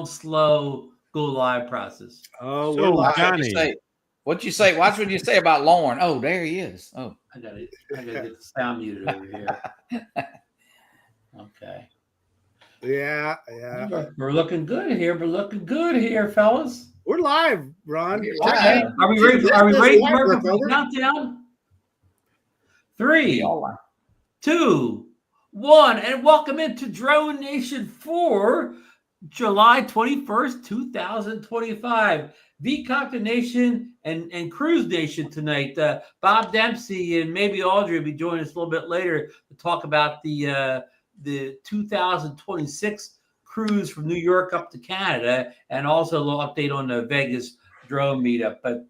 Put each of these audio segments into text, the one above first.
long, slow go live process. Oh, So, we're live. Johnnie. What'd you say? Watch what you say about Lauren. Oh, there he is. Oh, I gotta get the sound muted over here. Okay. Yeah. We're looking good here. We're looking good here, fellas. We're live, Ron. You're Okay. live. Are we ready? This Are we is ready live, for look the over. countdown? 3, all right. 2, 1, and welcome into DroneNation for July 21st, 2025. V-Copter Nation and Cruise Nation tonight. Bob Dempsey and maybe Audrey will be joining us a little bit later to talk about the 2026 cruise from New York up to Canada, and also a little update on the Vegas drone meetup. But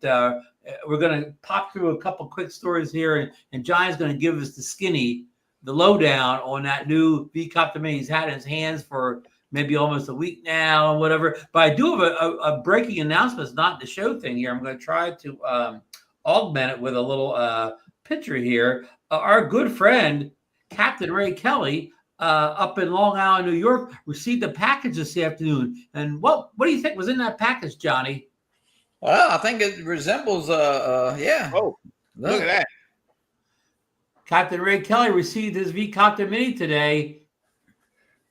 we're going to pop through a couple quick stories here, and Johnny's going to give us the lowdown on that new V-Copter Mini. He's had in his hands for maybe almost a week now or whatever. But I do have a breaking announcement. It's not the show thing here. I'm going to try to augment it with a little picture here. Our good friend, Captain Ray Kelly, up in Long Island, New York, received a package this afternoon. And what do you think was in that package, Johnny? Well, I think it resembles yeah. Oh, look at that. Captain Ray Kelly received his V-Copter Mini today.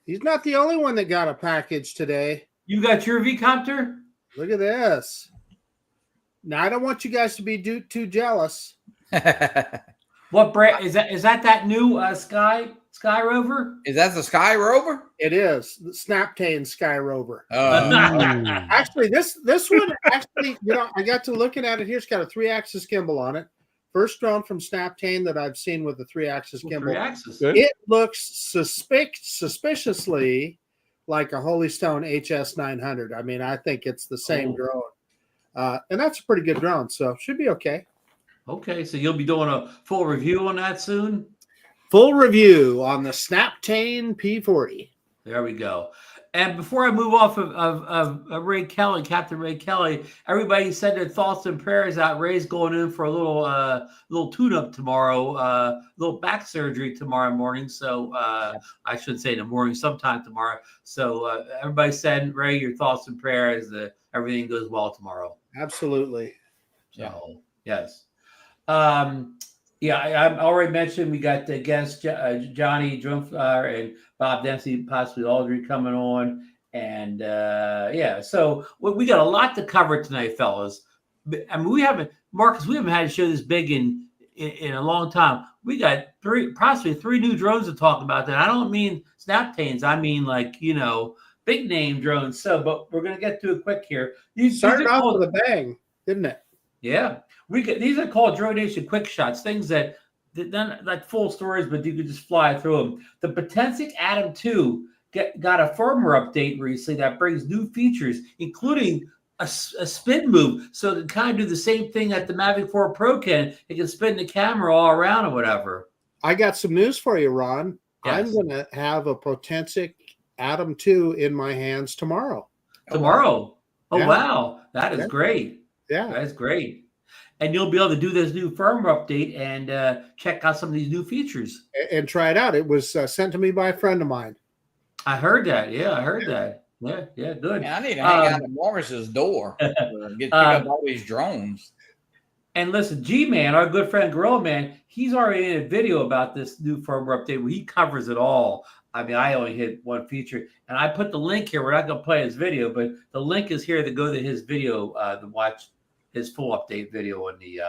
He's not the only one that got a package today. You got your V-Copter? Look at this. Now, I don't want you guys to be too jealous. What brand is that? Is that new Sky Rover? Is that the Sky Rover? It is the Snaptane Sky Rover. Uh, Actually, this one actually, I got to looking at it here. It's got a 3-axis gimbal on it. First drone from Snaptane that I've seen with a 3-axis gimbal. 3-axis. It looks suspiciously like a Holy Stone HS900. I mean, I think it's the same drone. And that's a pretty good drone, so should be okay. Okay, so you'll be doing a full review on that soon? Full review on the Snaptane P40. There we go. And before I move off of Ray Kelly, Captain Ray Kelly, everybody said their thoughts and prayers out. Ray's going in for a little tune-up tomorrow, little back surgery tomorrow morning. So I should say in the morning, sometime tomorrow. So everybody said, Ray, your thoughts and prayers that everything goes well tomorrow. Absolutely. So, yes. Yeah, I already mentioned we got the guests, Johnnie, DroneFlyer, and Bob Dempsey, possibly Audrey coming on. And yeah, so we got a lot to cover tonight, fellas. I mean, we haven't had a show this big in a long time. We got possibly three new drones to talk about. That I don't mean Snaptanes. I mean big name drones. So, but we're gonna get to it quick here. You started off with a bang, didn't it? Yeah. These are called DroneNation quick shots, things that not like full stories, but you could just fly through them. The Potensic Atom 2 got a firmware update recently that brings new features, including a spin move. So to kind of do the same thing that the Mavic 4 Pro can. It can spin the camera all around or whatever. I got some news for you, Ron. Yes. I'm going to have a Potensic Atom 2 in my hands tomorrow. Tomorrow? Oh, yeah. Wow. That is great. Yeah. That's great. And you'll be able to do this new firmware update and check out some of these new features. And try it out. It was sent to me by a friend of mine. I heard that. Yeah, I heard that. Yeah, good. Yeah, I need to hang out at Morris's door to pick up all these drones. And listen, G-Man, our good friend Gorilla Man, he's already in a video about this new firmware update where he covers it all. I mean, I only hit one feature. And I put the link here. We're not going to play his video, but the link is here to go to his video to watch his full update video on the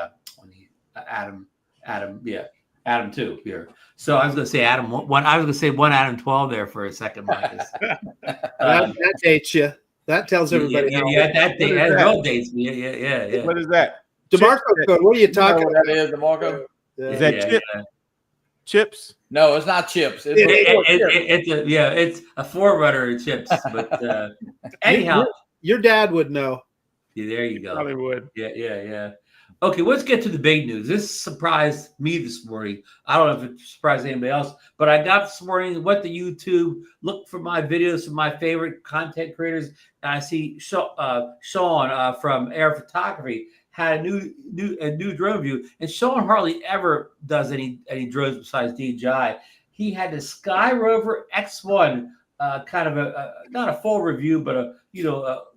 Atom 2 here. So I was going to say Atom 1. I was going to say one Atom 12 there for a second, Marcus. That dates you. That tells everybody. Yeah, that date. That real dates. Yeah. What is that? DeMarco code. What are you talking about? That is DeMarco. Is that chips? No, it's not chips. It's a forerunner of chips. But anyhow, your dad would know. Yeah, there you go. Probably would. Yeah. Okay, let's get to the big news. This surprised me this morning. I don't know if it surprised anybody else, but I got this morning, went to YouTube, looked for my videos from my favorite content creators, and I see Sean from Air Photography had a new drone view, and Sean hardly ever does any drones besides DJI. He had the Sky Rover X1 kind of not a full review, but a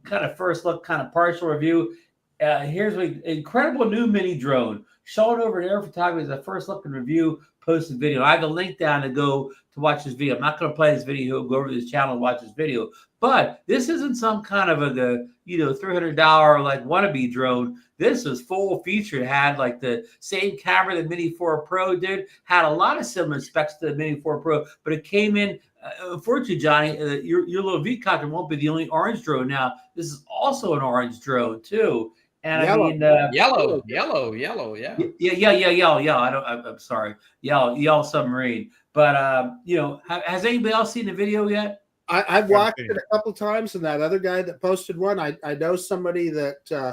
kind of first look, kind of partial review. Here's an incredible new mini drone. Shown over at Air Photography is a first look and review posted video. I have a link down to go to watch this video. I'm not going to play this video. Go over to this channel and watch this video. But this isn't some kind of a $300 like wannabe drone. This is full featured. Had like the same camera the Mini 4 Pro did. Had a lot of similar specs to the Mini 4 Pro, but it came in. Unfortunately, Johnny, your little V-Copter won't be the only orange drone now. This is also an orange drone too. And yellow. I mean, yellow, yeah. Yeah. I'm sorry, yellow submarine. But has anybody else seen the video yet? I've watched it a couple times, and that other guy that posted one, I know somebody that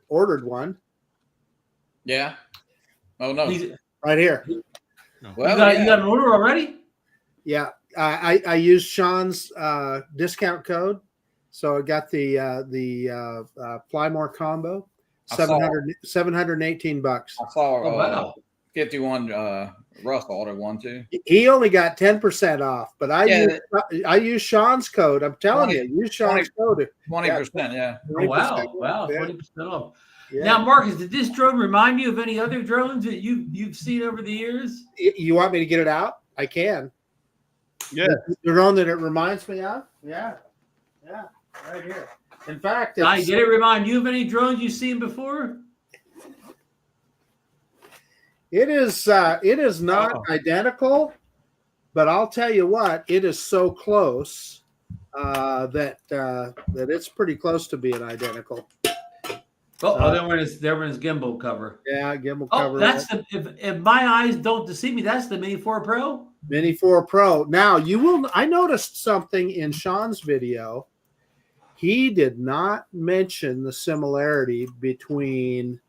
ordered one. Yeah. Oh no. Right here. Well, you got an order already? Yeah. I used Sean's discount code, so I got the Fly More combo, $718. I saw wow. 51 Russ ordered one too. He only got 10% off, but I used Sean's code. I'm telling you, use Sean's code. 20%, yeah. 20%. Wow, Yeah. 20% off. Yeah. Now, Marcus, did this drone remind you of any other drones that you've seen over the years? You want me to get it out? I can. Yeah. The drone that it reminds me of? Yeah, right here. In fact, Did it remind you of any drones you've seen before? it is not identical, but I'll tell you what, it is so close that it's pretty close to being identical. There went his gimbal cover. Yeah, gimbal Oh, cover. that's if my eyes don't deceive me, that's the Mini 4 Pro. Mini 4 Pro. Now I noticed something in Sean's video. He did not mention the similarity between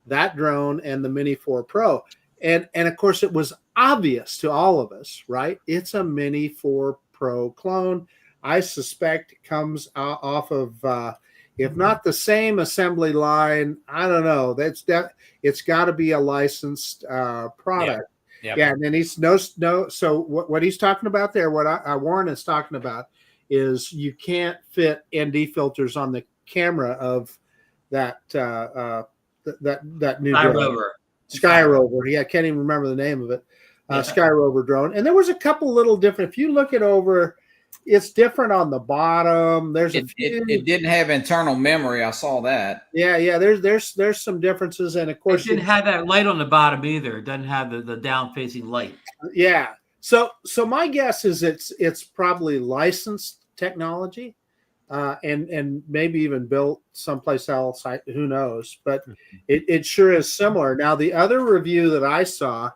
that drone and the Mini 4 Pro. And of course it was obvious to all of us, right? It's a Mini 4 Pro clone. I suspect it comes off of if not the same assembly line, I don't know. It's got to be a licensed product. Yep. Yeah, and then he's no. So what he's talking about there, what Warren is talking about, is you can't fit ND filters on the camera of that new Sky drone. Rover. Sky Rover. Yeah, I can't even remember the name of it. Sky Rover drone. And there was a couple little different. If you look it over, it's different on the bottom. It didn't have internal memory. I saw that. Yeah. There's some differences, and of course It didn't have that light on the bottom either. It doesn't have the down facing light. Yeah. So my guess is it's probably licensed technology, and maybe even built someplace else. Who knows? But it sure is similar. Now the other review that I saw,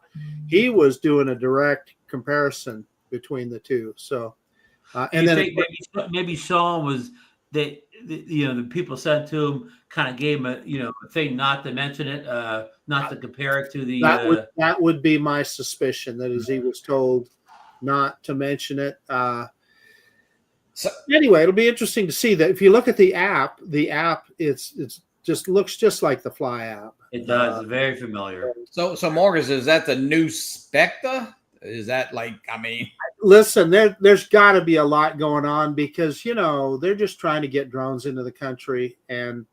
he was doing a direct comparison between the two. So. And then maybe Sean was the people sent to him kind of gave him a thing not to mention it, not to compare it to the. That would be my suspicion, that is he was told not to mention it. So anyway, it'll be interesting to see that. If you look at the app it's just looks just like the Fly app. It does. It's very familiar. So Marcus, is that the new Spectre? Is that Listen, there's got to be a lot going on because they're just trying to get drones into the country, and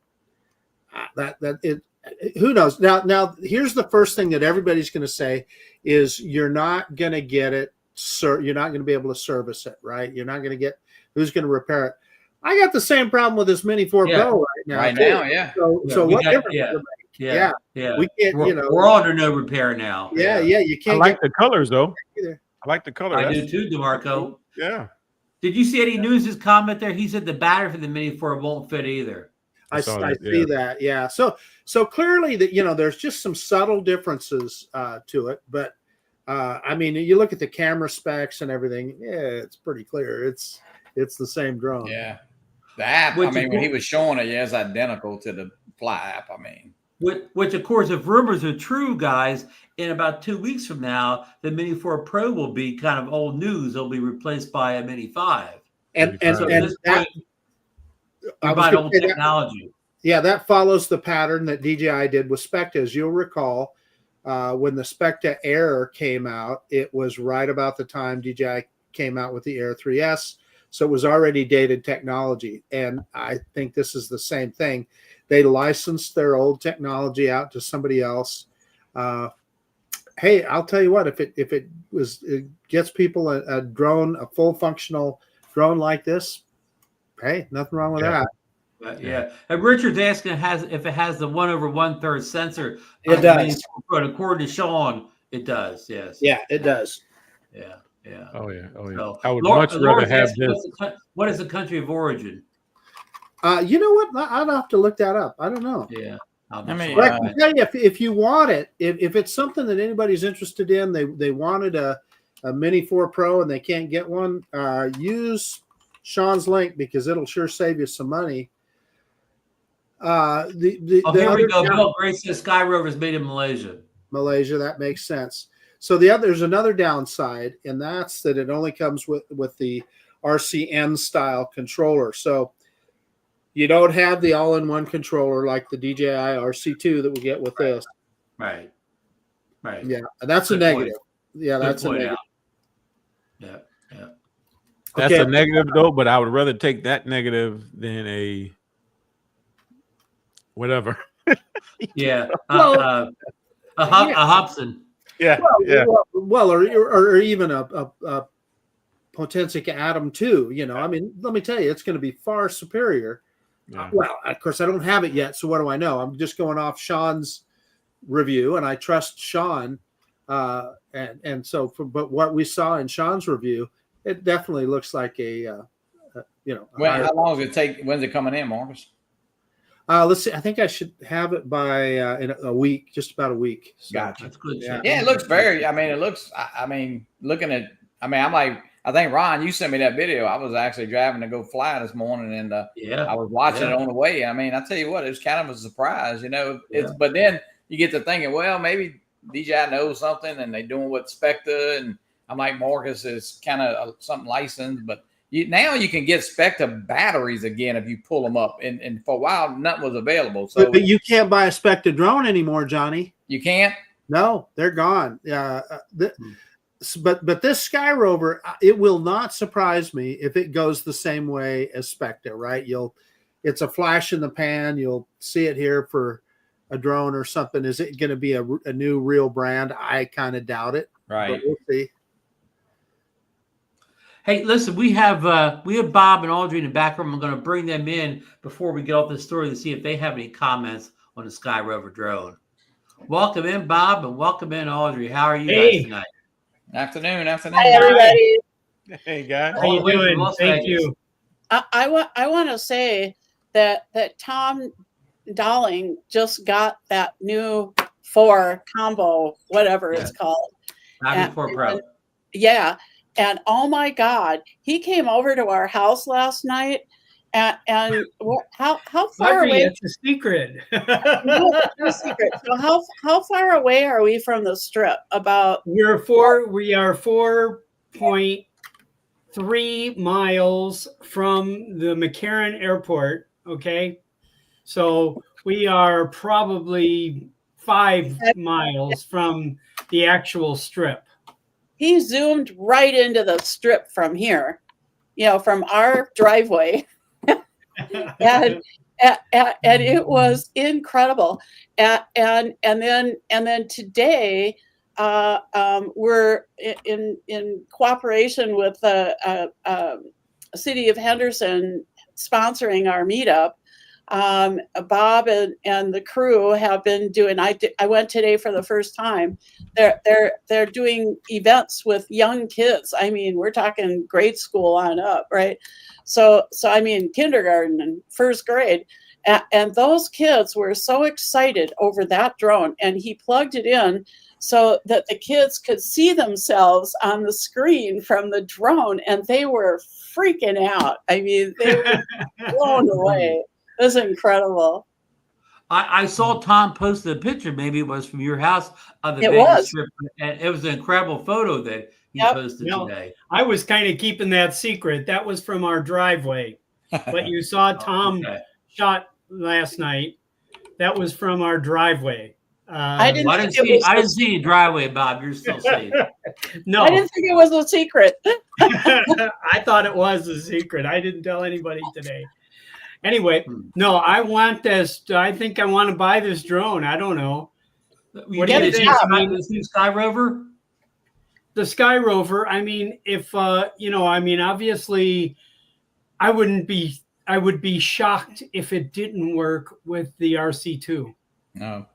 who knows. Now here's the first thing that everybody's going to say is you're not going to get it, sir. You're not going to be able to service it, right? You're not going to get who's going to repair it. I got the same problem with this Mini 4 Pro right now. Yeah. So what difference does it make? Yeah. We can't. We're all under no repair now. Yeah. You can't. I like the colors though. I like the color. I do too, DeMarco. Yeah. Did you see Eddie News's comment there? He said the battery for the Mini 4 won't fit either. I see that. Yeah. So clearly that there's just some subtle differences to it, but I mean, you look at the camera specs and everything. Yeah, it's pretty clear. It's the same drone. Yeah. The app. When he was showing it, it's identical to the Fly app. Which, of course, if rumors are true, guys, in about 2 weeks from now, the Mini 4 Pro will be kind of old news. It'll be replaced by a Mini 5. And that provide old technology. That follows the pattern that DJI did with Spectre. As you'll recall, when the Spectre Air came out, it was right about the time DJI came out with the Air 3S. So it was already dated technology. And I think this is the same thing. They licensed their old technology out to somebody else. Hey, I'll tell you what, if it gets people a drone, a full functional drone like this, hey, nothing wrong with that. Yeah. And Richard's asking if it has the 1/1/3 sensor. It does. But according to Sean, it does. Yes. Yeah, it does. Yeah. Yeah. Oh yeah. Oh yeah. So, I would much rather have this. What is the country of origin? You know what? I'd have to look that up. I don't know. Yeah. I mean, But I can tell you, if you want it, if it's something that anybody's interested in, they wanted a Mini 4 Pro and they can't get one, use Sean's link because it'll sure save you some money. Here we go. Bill Gray says Sky Rover's made in Malaysia. Malaysia, that makes sense. So there's another downside, and that's that it only comes with the RCN style controller. So you don't have the all-in-one controller like the DJI RC2 that we get with this. Right. Yeah, and that's a negative. Yeah, that's a negative. Yeah. That's a negative though, but I would rather take that negative than a whatever. Yeah. A Hobson. Yeah. Well, or even a Potensic Atom 2. I mean, let me tell you, it's going to be far superior. Yeah. Well, of course, I don't have it yet, so what do I know? I'm just going off Sean's review, and I trust Sean. And so, but what we saw in Sean's review, it definitely looks like a how long does it take? When's it coming in, Marcus? Let's see. I think I should have it by in a week, just about a week. So, Gotcha. That's good. Yeah. Yeah, it looks very. I mean, it looks. I mean, looking at. I mean, I'm like. I think Ron, you sent me that video. I was actually driving to go fly this morning, and I was watching it on the way. I mean, I tell you what, it was kind of a surprise, But then you get to thinking, well, maybe DJI knows something, and they're doing what Spectre, and I'm like, Marcus is kind of something licensed, but now you can get Spectre batteries again if you pull them up, and for a while nothing was available. So, but you can't buy a Spectre drone anymore, Johnny. You can't. No, they're gone. But this Sky Rover, it will not surprise me if it goes the same way as Spectre, right? It's a flash in the pan. You'll see it here for a drone or something. Is it going to be a new real brand? I kind of doubt it. Right. But we'll see. Hey, listen, we have Bob and Audrey in the back room. I'm going to bring them in before we get off this story to see if they have any comments on the Sky Rover drone. Welcome in, Bob, and welcome in, Audrey. How are you guys tonight? Afternoon. Hi, everybody. Hey, guys. How you doing? Thank you. I want to say that Tom Dolling just got that new 4 combo, whatever it's called. Mavic 4 Pro. Yeah. And oh my God, he came over to our house last night. And how far Audrey, away? it's a secret. No, it's a secret. So how far away are we from the Strip? About We are 4.3 miles from the McCarran Airport. Okay, so we are probably 5 miles from the actual Strip. he zoomed right into the Strip from here, from our driveway. and it was incredible. And then today we're in cooperation with the City of Henderson sponsoring our meetup. Bob and the crew have been doing. I went today for the first time. They're doing events with young kids. I mean, we're talking grade school on up, right? So I mean, kindergarten and first grade, and those kids were so excited over that drone. And he plugged it in so that the kids could see themselves on the screen from the drone, and they were freaking out. I mean, they were blown away. It was incredible. I saw Tom posted a picture. Maybe it was from your house of the It Vegas was. Strip, and it was an incredible photo that he posted today. I was kind of keeping that secret. That was from our driveway. But you saw Tom shot last night. That was from our driveway. I didn't I didn't see you driveway, Bob. You're still safe. No, I didn't think it was a secret. I thought it was a secret. I didn't tell anybody today. Anyway, no, I want this. I think I want to buy this drone. I don't know. You get this new Sky Rover? The Sky Rover. I mean, if obviously, I would be shocked if it didn't work with the RC2. No.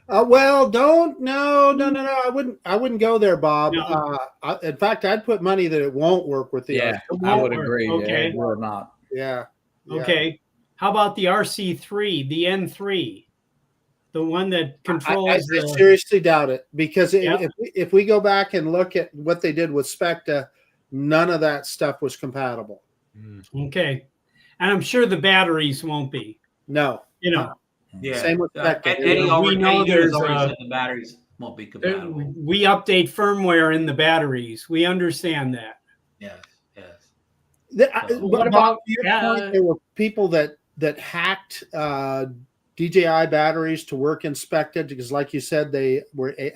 Well, no. I wouldn't go there, Bob. No. In fact, I'd put money that it won't work with the. Yeah, RC2. I would agree. Okay. Yeah, it will not. Yeah. Okay. How about the RC3, the N3, the one that controls? I seriously doubt it, because if we go back and look at what they did with Specta, none of that stuff was compatible. Okay, and I'm sure the batteries won't be. No. Yeah. Same with Specta. We know there's the batteries won't be compatible. We update firmware in the batteries. We understand that. Yes. What about your point, there were people that hacked DJI batteries to work in Specta, because, like you said, they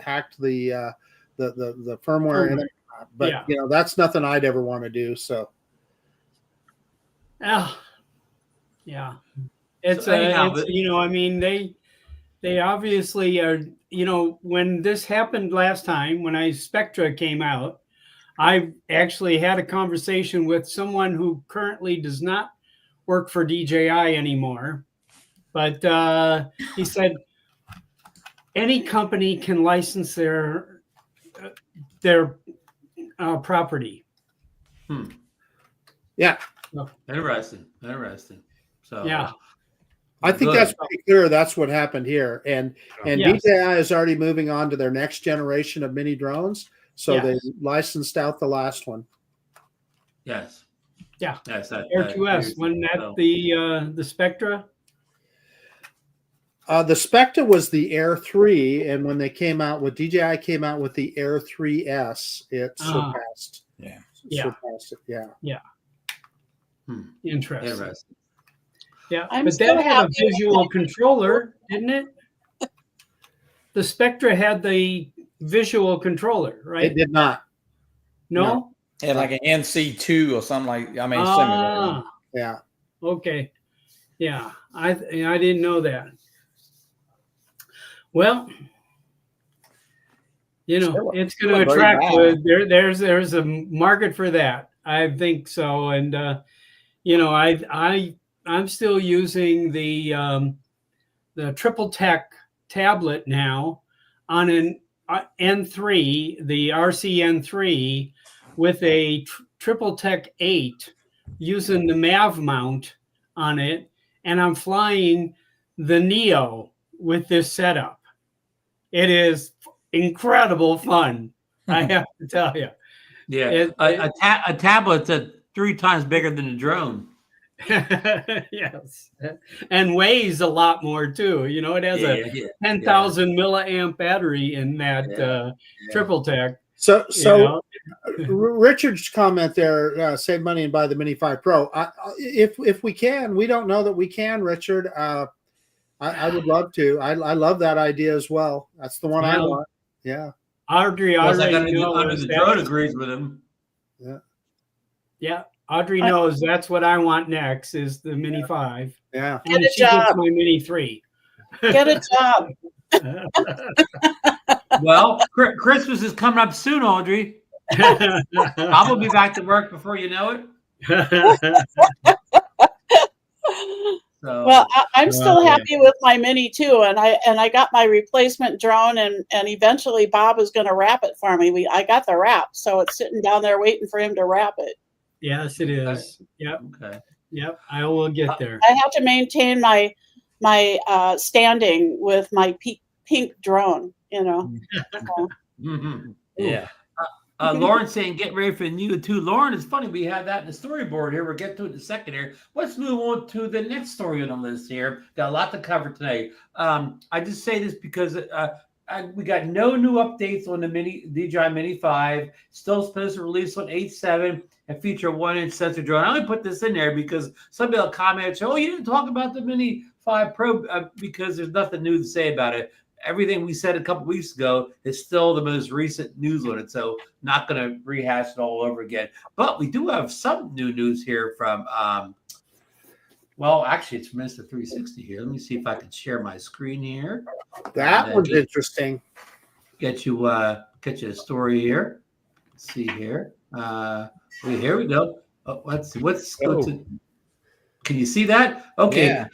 hacked the firmware in it. But that's nothing I'd ever want to do. So, yeah, it's they obviously are. When this happened last time, when Spectra came out, I actually had a conversation with someone who currently does not work for DJI anymore. But he said any company can license their property. Yeah. Interesting. So yeah, I think that's pretty clear. That's what happened here, and yes. DJI is already moving on to their next generation of mini drones. So they licensed out the last one. Yes. Yeah. Yes. Air 2S. Wasn't that the Spectra? The Specta was the Air 3, and when they came out with DJI came out with the Air 3S, it surpassed. Surpassed it. Yeah. Interesting. Yeah, I'm but still that had a happy. visual controller, didn't it? The Spectra had the visual controller, right? It did not. No? Yeah, like an NC2 or something similar. Yeah. Okay. Yeah, I didn't know that. Well, it's going to attract. There's a market for that. I think so, and I'm still using the Triple Tech tablet now on an N3, the RC N3, with a Triple Tech 8 using the MAV mount on it, and I'm flying the Neo with this setup. It is incredible fun, I have to tell you. Yeah, a tablet that's 3 times bigger than a drone. Yes, and weighs a lot more too. It has a 10,000 milliamp battery in that Triple Tech. So Richard's comment there: save money and buy the Mini 5 Pro. If we can, we don't know that we can, Richard. I would love to. I love that idea as well. That's the one I want. Yeah. Audrey already knows the drone agrees with him. Yeah. Audrey knows that's what I want next is the Mini 5. Yeah. And she gets my Mini 3. Get a job. Well, Christmas is coming up soon, Audrey. I will be back to work before you know it. So, well, I'm still happy with my Mini too, and I got my replacement drone, and eventually Bob is going to wrap it for me. I got the wrap, so it's sitting down there waiting for him to wrap it. Yes, it is. Yep. Okay. Yep. I will get there. I have to maintain my standing with my pink drone. Mm-hmm. Yeah. Lauren saying, get ready for the new too. Lauren, it's funny. We have that in the storyboard here. We'll get to it in a second here. Let's move on to the next story on the list here. Got a lot to cover today. I just say this because we got no new updates on the DJI Mini 5. Still supposed to release on 8/7 and feature a 1-inch sensor drone. I only put this in there because somebody will comment and say, oh, you didn't talk about the Mini 5 Pro because there's nothing new to say about it. everything we said a couple weeks ago is still the most recent news on it. So not going to rehash it all over again. But we do have some new news here from, well, actually, it's from Insta360 here. Let me see if I can share my screen here. That was interesting. Get you a story here. Let's see here. Here we go. Oh, let's go to. Can you see that? Okay, Yeah.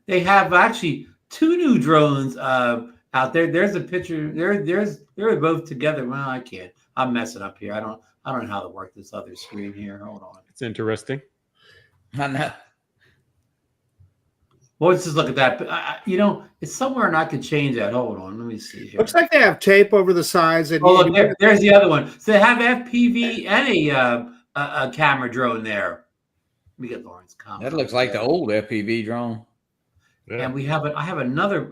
They have actually 2 new drones out there. There's a picture. They're both together. Well, I can't. I'm messing up here. I don't know how to work this other screen here. Hold on. It's interesting. I know. Well, let's just look at that. It's somewhere, and I could change that. Hold on. Let me see here. Looks like they have tape over the sides. And look, there's the other one. So they have FPV and a camera drone there. Let me get Lauren's comment. That looks like the old FPV drone. Yeah. And I have another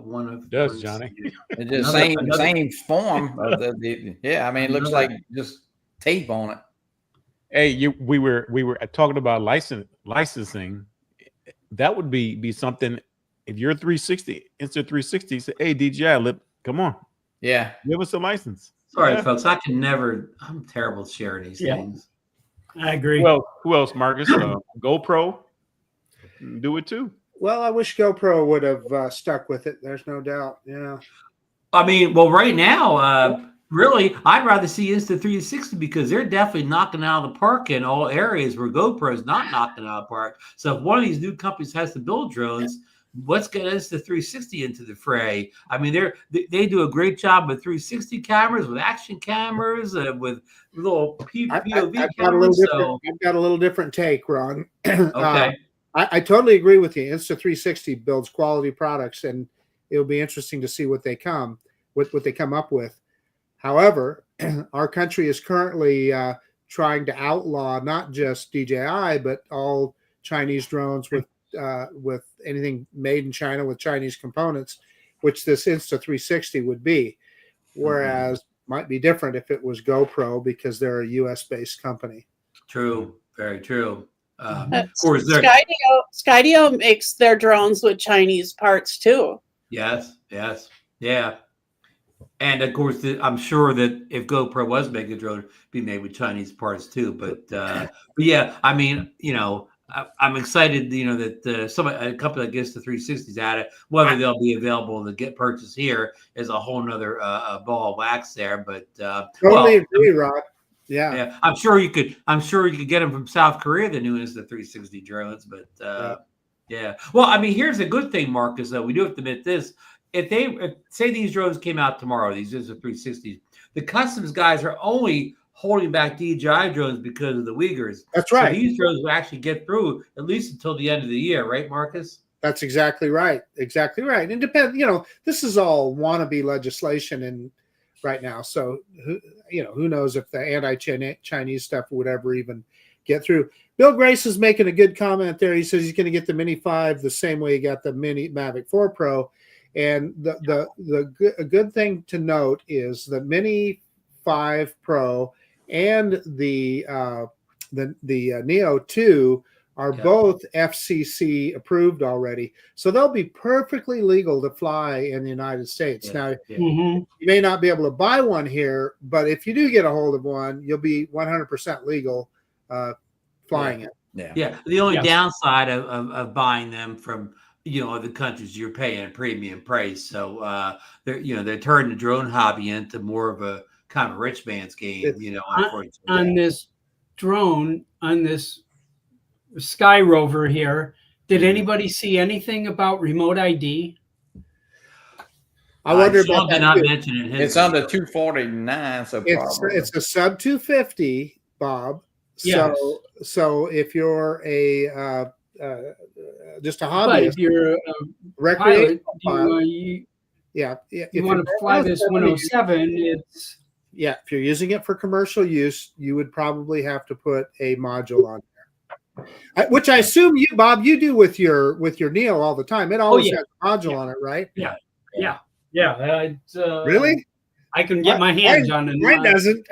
one of. Does Johnny? It's just same form of the yeah. I mean, it looks like just tape on it. Hey, we were talking about licensing. That would be something. If you're 360, Insta360, say, hey, DJI, come on. Yeah. Give us a license. Sorry, folks. I'm terrible at sharing these things. I agree. Well, who else, Marcus? GoPro. Do it too. Well, I wish GoPro would have stuck with it. There's no doubt. Yeah. I mean, well, right now, really, I'd rather see Insta360 because they're definitely knocking out of the park in all areas where GoPro is not knocking out of the park. So if one of these new companies has to build drones, let's get Insta360 into the fray. I mean, they do a great job with 360 cameras, with action cameras, with little POV cameras. I've got a little different take, Ron. Okay. I totally agree with you. Insta360 builds quality products, and it'll be interesting to see what they come up with. However, our country is currently trying to outlaw not just DJI, but all Chinese drones with anything made in China with Chinese components, which this Insta360 would be. Whereas might be different if it was GoPro because they're a US-based company. True, very true. Skydio makes their drones with Chinese parts too. Yes, yeah. And of course, I'm sure that if GoPro was making a drone, it'd be made with Chinese parts too. But yeah, I mean, I'm excited, that a company like Insta360's at it. Whether they'll be available to get purchased here is a whole nother ball of wax there. But totally agree, Rod. Yeah, I'm sure you could get them from South Korea, the new Insta360 drones. But yeah. Well, I mean, here's a good thing, Marcus. Though we do have to admit this: if say these drones came out tomorrow, these Insta360s, the customs guys are only holding back DJI drones because of the Uyghurs. That's right. So these drones will actually get through at least until the end of the year, right, Marcus? That's exactly right. Exactly right. And depends, this is all wannabe legislation and right now. So who knows if the anti-Chinese stuff would ever even get through. Bill Grace is making a good comment there. He says he's going to get the Mini 5 the same way he got the Mini Mavic 4 Pro. And a good thing to note is the Mini 5 Pro and the Neo 2 are both FCC approved already, so they'll be perfectly legal to fly in the United States. Now, you may not be able to buy one here, but if you do get a hold of one, you'll be 100% legal flying it. Yeah. The only downside of buying them from other countries, you're paying a premium price. So they're turning the drone hobby into more of a kind of rich man's game. Unfortunately. On this drone, on this Sky Rover here, did anybody see anything about remote ID? I wonder Sean did not mention it. It's under 249, so it's a sub 250, Bob. Yes. So if you're just a hobbyist, But if you're a recreational pilot, if you want to fly this 107, it's if you're using it for commercial use, you would probably have to put a module on there, which I assume you, Bob, you do with your Neo all the time. It always has a module on it, right? Yeah. Really? I can get my hands on it. Mine doesn't.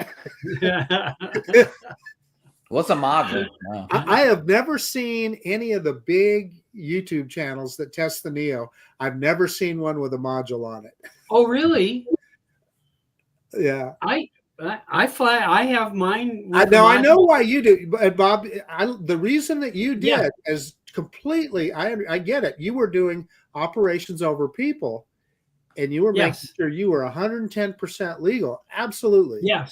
What's a module? No. I have never seen any of the big YouTube channels that test the Neo. I've never seen one with a module on it. Oh, really? Yeah. I fly. I have mine. I know why you do, but Bob, the reason that you did is completely. I get it. You were doing operations over people, and you were making sure you were 110% legal. Absolutely. Yes.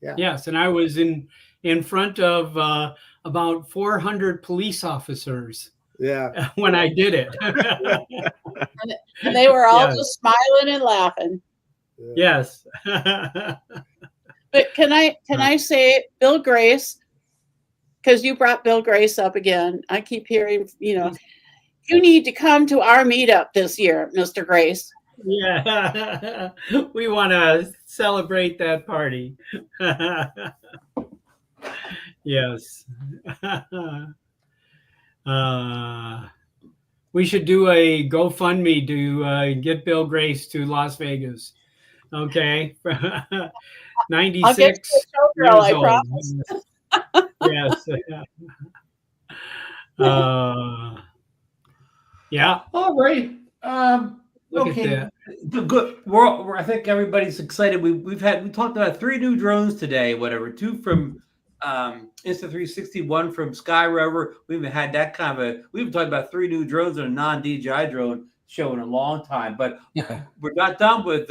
Yeah. Yes, and I was in front of about 400 police officers. Yeah. When I did it. And they were all just smiling and laughing. Yes. But can I say, Bill Grace, because you brought Bill Grace up again. I keep hearing, you need to come to our meetup this year, Mr. Grace. Yeah. We want to celebrate that party. Yes. We should do a GoFundMe to get Bill Grace to Las Vegas. Okay. 96 girl, years I old. promise. Yes. Yeah. All right. Look Okay. at that. Good. I think everybody's excited. We talked about 3 new drones today. Whatever. 2 from Insta360, 1 from Sky Rover. We haven't had that kind of we haven't talked about 3 new drones on a non-DJI drone show in a long time. But we're not done with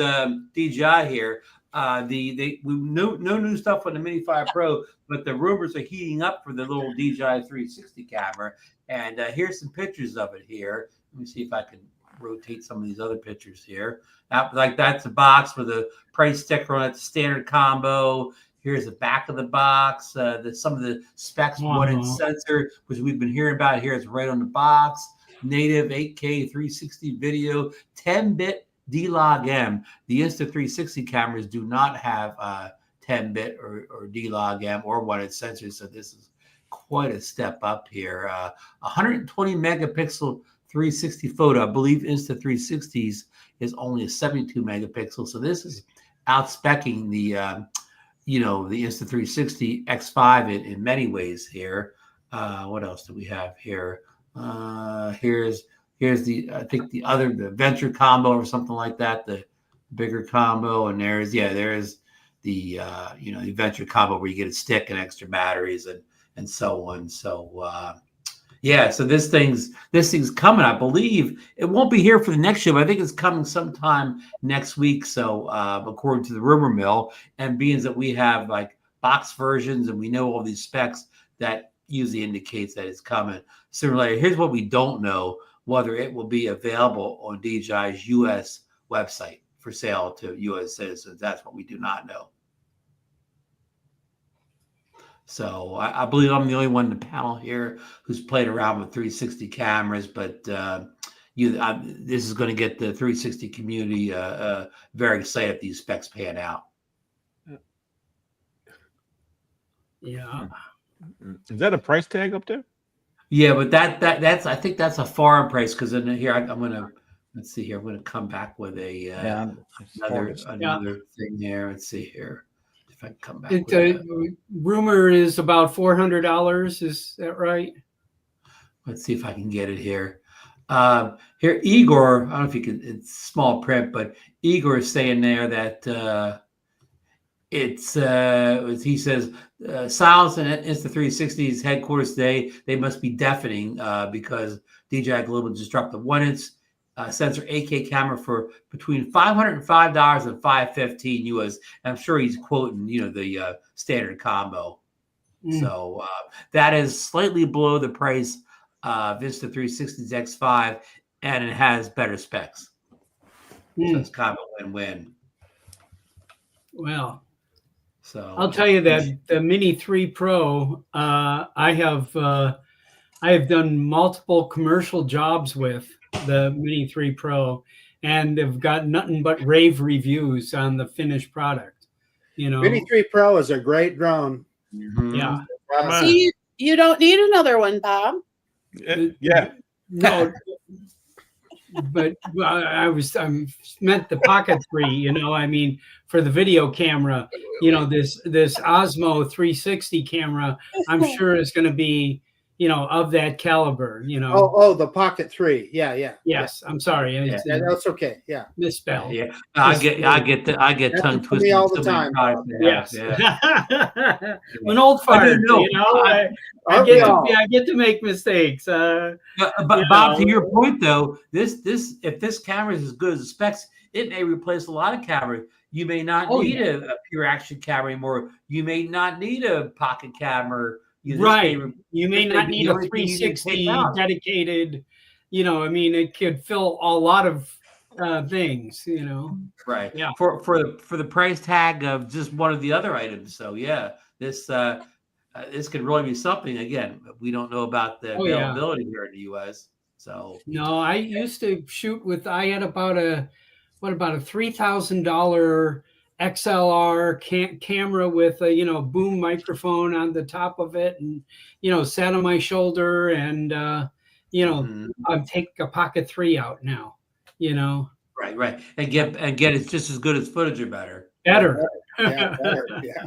DJI here. No new stuff on the Mini 5 Pro, but the rumors are heating up for the little DJI 360 camera. And here's some pictures of it here. Let me see if I can rotate some of these other pictures here. That's a box with a price sticker on it, standard combo. Here's the back of the box. Some of the specs, 1-inch sensor, which we've been hearing about here, is right on the box. Native 8K 360 video, 10-bit D-Log-M. The Insta360 cameras do not have 10-bit or D-Log-M or 1-inch sensors, so this is quite a step up here. 120 megapixel 360 photo. I believe Insta360s is only a 72 megapixel, so this is outspecking the the Insta360 X5 in many ways here. What else do we have here? Here's the the Venture combo or something like that, the bigger combo, and there's the the Venture combo where you get a stick and extra batteries and so on. So so this thing's coming. I believe it won't be here for the next show, but I think it's coming sometime next week. So according to the rumor mill, and being that we have like box versions and we know all these specs, that usually indicates that it's coming sooner or later. Here's what we don't know: whether it will be available on DJI's U.S. website for sale to U.S. citizens. That's what we do not know. So I believe I'm the only one in the panel here who's played around with 360 cameras, but this is going to get the 360 community very excited if these specs pan out. Yeah. Is that a price tag up there? Yeah, but that's I think that's a foreign price, because in here I'm gonna let's see here. I'm gonna come back with a another thing there. Let's see here. If I can come back. Rumor is about $400. Is that right? Let's see if I can get it here. Here, Igor. I don't know if you can. It's small print, but Igor is saying there that he says silence and Insta360's headquarters today. They must be deafening because DJI Global just dropped the 1-inch sensor 8K camera for between $505 and $515 US. I'm sure he's quoting, the standard combo. So that is slightly below the price of Insta360's X5, and it has better specs. So it's kind of a win-win. Well, so I'll tell you that the Mini 3 Pro, I have done multiple commercial jobs with the Mini 3 Pro, and have got nothing but rave reviews on the finished product. Mini 3 Pro is a great drone. Mm-hmm. Yeah. See, you don't need another one, Bob. Yeah. No. but I meant the Pocket 3. I mean, for the video camera, this Osmo 360 camera, I'm sure is going to be, of that caliber. Oh, the Pocket 3. Yeah. Yes, I'm sorry. Yeah, that's okay. Yeah. Misspelled. Yeah, I get Happens tongue to twisted me all the so many time, times. Bob. Yes. Yeah. I'm an old fart, know. I get to make mistakes. But Bob, to your point though, this if this camera is as good as the specs, it may replace a lot of cameras. You may not need a pure action camera anymore. You may not need a pocket camera. You may not need a 360 dedicated. I mean, it could fill a lot of things. Right. Yeah. For the price tag of just one of the other items. So yeah, this could really be something. Again, we don't know about the availability here in the U.S. So no, I used to shoot with. I had about a $3,000 XLR camera with a boom microphone on the top of it, and sat on my shoulder, and I'd take a Pocket 3 out now. Right, and get it just as good as footage or better. Better. Yeah,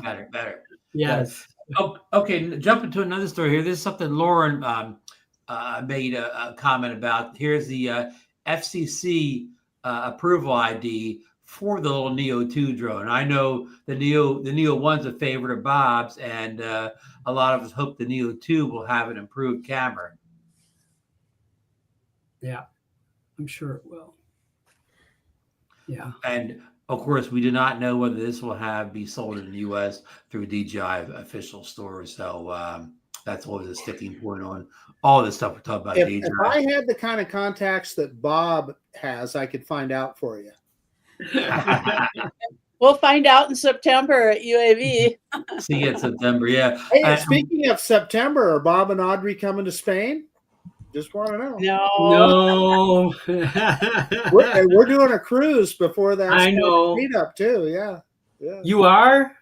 Better. Yes. Oh, okay, jump into another story here. This is something Lauren made a comment about. Here's the FCC approval ID for the little Neo 2 drone. I know the Neo 1's a favorite of Bob's, and a lot of us hope the Neo 2 will have an improved camera. Yeah, I'm sure it will. Yeah. And of course, we do not know whether this will be sold in the U.S. through DJI official stores. So that's always a sticking point on all this stuff we're talking about. If I had the kind of contacts that Bob has, I could find out for you. We'll find out in September at UAV. See you in September, yeah. Hey, speaking of September, are Bob and Audrey coming to Spain? Just want to know. No. We're doing a cruise before that. I know. Meetup too. Yeah. You are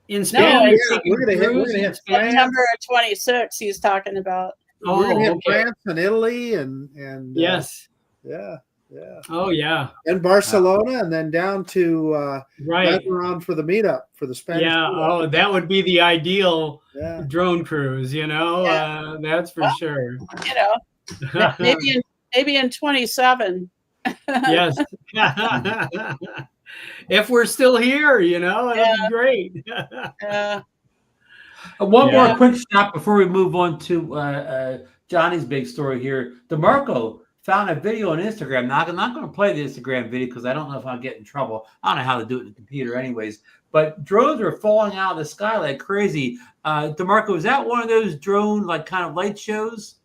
in Spain. No, we're gonna hit September 26th. He's talking about. We're gonna hit France and Italy and yes. Yeah. Oh yeah. And Barcelona, and then down to Lebanon for the meetup for the Spanish. Yeah. meetup. Oh, that would be the ideal drone cruise. That's for sure. Maybe in 27. Yes. If we're still here, it'll be great. One more quick stop before we move on to Johnny's big story here. DeMarco found a video on Instagram. Now, I'm not going to play the Instagram video because I don't know if I'll get in trouble. I don't know how to do it in the computer anyways. But drones are falling out of the sky like crazy. DeMarco, is that one of those drone kind of light shows?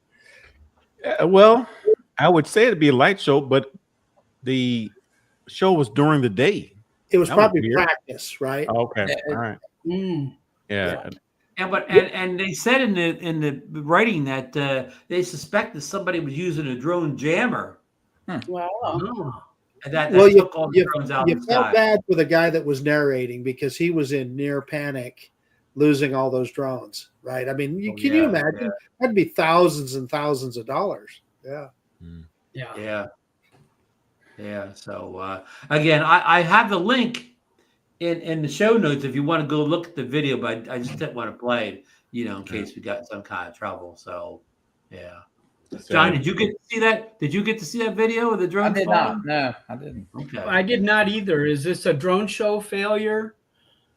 Well, I would say it'd be a light show, but the show was during the day. It was probably practice, right? Okay, all right. Yeah. And they said in the writing that they suspect that somebody was using a drone jammer. Wow. And that you all the drones out you felt bad for the guy that was narrating because he was in near panic, losing all those drones. Right? I mean, can you imagine? Yeah. That'd be thousands and thousands of dollars. Yeah. Yeah. So again, I have the link in the show notes if you want to go look at the video, but I just didn't want to play it, in case we got some kind of trouble. So, yeah. John, did you get to see that? Did you get to see that video of the drone? I did not. No, I didn't. Okay. I did not either. Is this a drone show failure?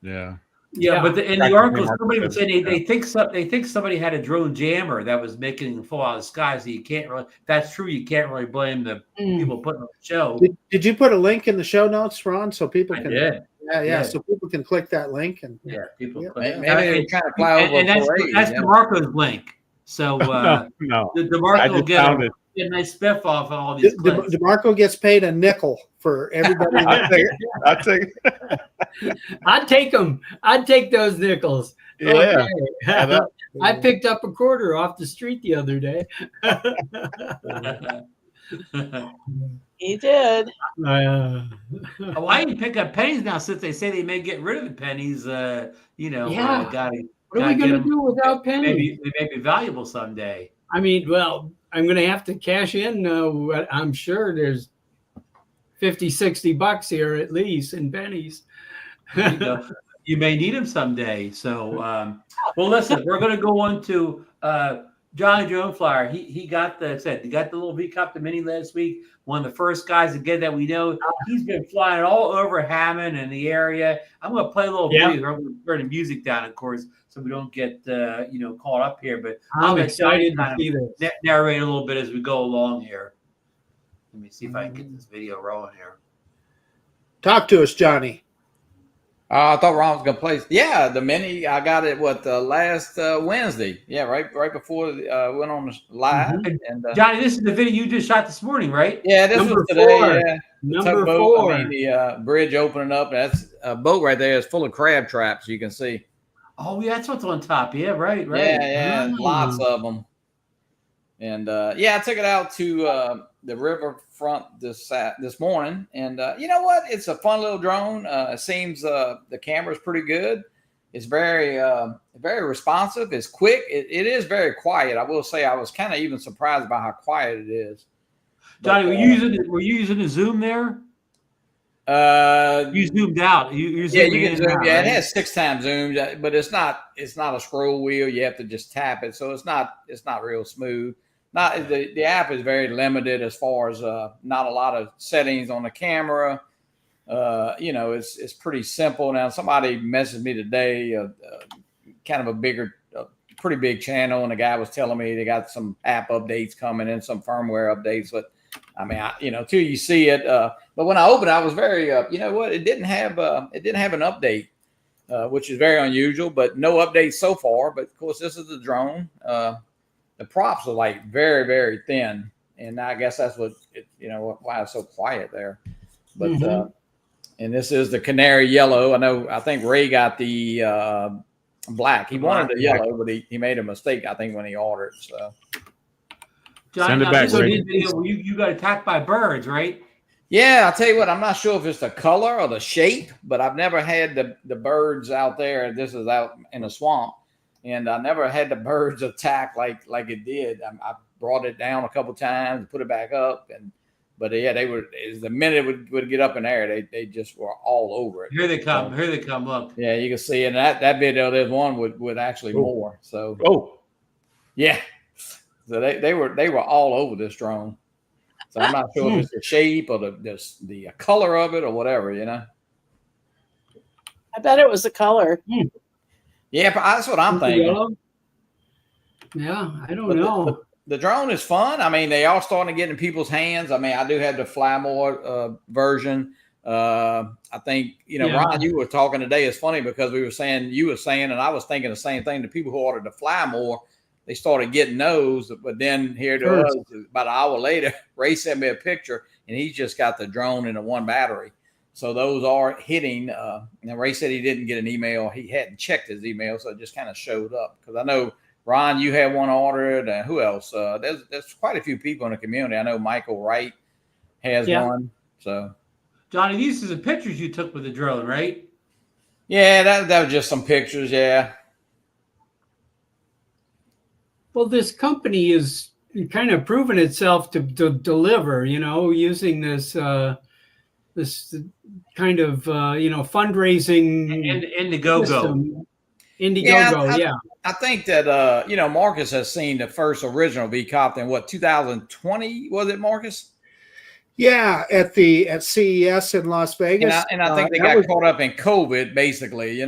Yeah. Yeah, but in the article, somebody was saying they think somebody had a drone jammer that was making them fall out of the sky. So you can't really. That's true. You can't really blame the people putting on the show. Did you put a link in the show notes, Ron, so people can? I did. Yeah. So people can click that link and people. Maybe they kind of fly over. And that's DeMarco's link. So no. DeMarco will get a nice spiff off of all these clicks. DeMarco gets paid a nickel for everybody. I'll take I'd take them. I'd take those nickels. Yeah. Okay. I picked up a quarter off the street the other day. He did. Why didn't you pick up pennies now since they say they may get rid of the pennies? What are we going to do without pennies? They may be valuable someday. I mean, well, I'm going to have to cash in. I'm sure there's 50, 60 bucks here at least in pennies. You know, you may need them someday. So, well, listen, we're going to go on to Johnny DroneFlyer. He got the little V-Copter Mini last week. One of the first guys to get that we know. He's been flying all over Hammond and the area. I'm going to play a little video. I'm going to turn the music down, of course, so we don't get caught up here. But I'm excited to see this. Narrate a little bit as we go along here. Let me see if I can get this video rolling here. Talk to us, Johnny. I thought Ron was going to play. Yeah, the Mini. I got it last Wednesday. Yeah, right before went on the live. Mm-hmm. And Johnny, this is the video you just shot this morning, right? Yeah, this was today. Yeah. Number tugboat, 4. The bridge opening up. That's a boat right there. It's full of crab traps. You can see. Oh, yeah, that's what's on top. Yeah, right. Yeah, lots of them. And I took it out to the riverfront this morning, and you know what? It's a fun little drone. It seems the camera is pretty good. It's very responsive. It's quick. It is very quiet. I will say I was kind of even surprised by how quiet it is. Johnny, were you using a zoom there? You zoomed out. You can zoom. Out, right? It has 6 times zoom, but it's not a scroll wheel. You have to just tap it, so it's not real smooth. The app is very limited as far as not a lot of settings on the camera. It's pretty simple. Now somebody messaged me today, kind of a pretty big channel, and the guy was telling me they got some app updates coming and some firmware updates. But I mean, till you see it. But when I opened it, I was very, it didn't have an update, which is very unusual. But no updates so far. But of course, this is the drone. The props are like very, very thin, and I guess that's why it's so quiet there. But and this is the canary yellow. I think Ray got the black. He wanted the yellow, but he made a mistake, I think, when he ordered. So, John, send it back, Ray. You got attacked by birds, right? Yeah, I'll tell you what. I'm not sure if it's the color or the shape, but I've never had the birds out there. This is out in a swamp. And I never had the birds attack like it did. I brought it down a couple times, put it back up, but they were, the minute it would get up in the air, they just were all over it. Here they come. Here they come. Look. Yeah, you can see in that video. There's one with actually more. So yeah, so they were all over this drone. So I'm not sure if it's the shape or the color of it or whatever. I bet it was the color. Yeah, that's what I'm thinking. Yeah, I don't know. The drone is fun. I mean, they are starting to get in people's hands. I mean, I do have the Fly More version. I think, Ron, you were talking today. It's funny because you were saying, and I was thinking the same thing. The people who ordered the Fly More, they started getting those. But then here to us, about an hour later, Ray sent me a picture, and he's just got the drone in a 1 battery. So those are hitting. And Ray said he didn't get an email. He hadn't checked his email, so it just kind of showed up. Because I know, Ron, you had one ordered. And who else? There's quite a few people in the community. I know Michael Wright has one. So, Johnny, these are the pictures you took with the drone, right? Yeah, that was just some pictures. Yeah. Well, this company is kind of proven itself to deliver. Using this kind of fundraising and Indiegogo. Indiegogo, I think that Marcus has seen the first original V-Copter in 2020, was it, Marcus? Yeah, at CES in Las Vegas. And I think they got caught up in COVID, basically.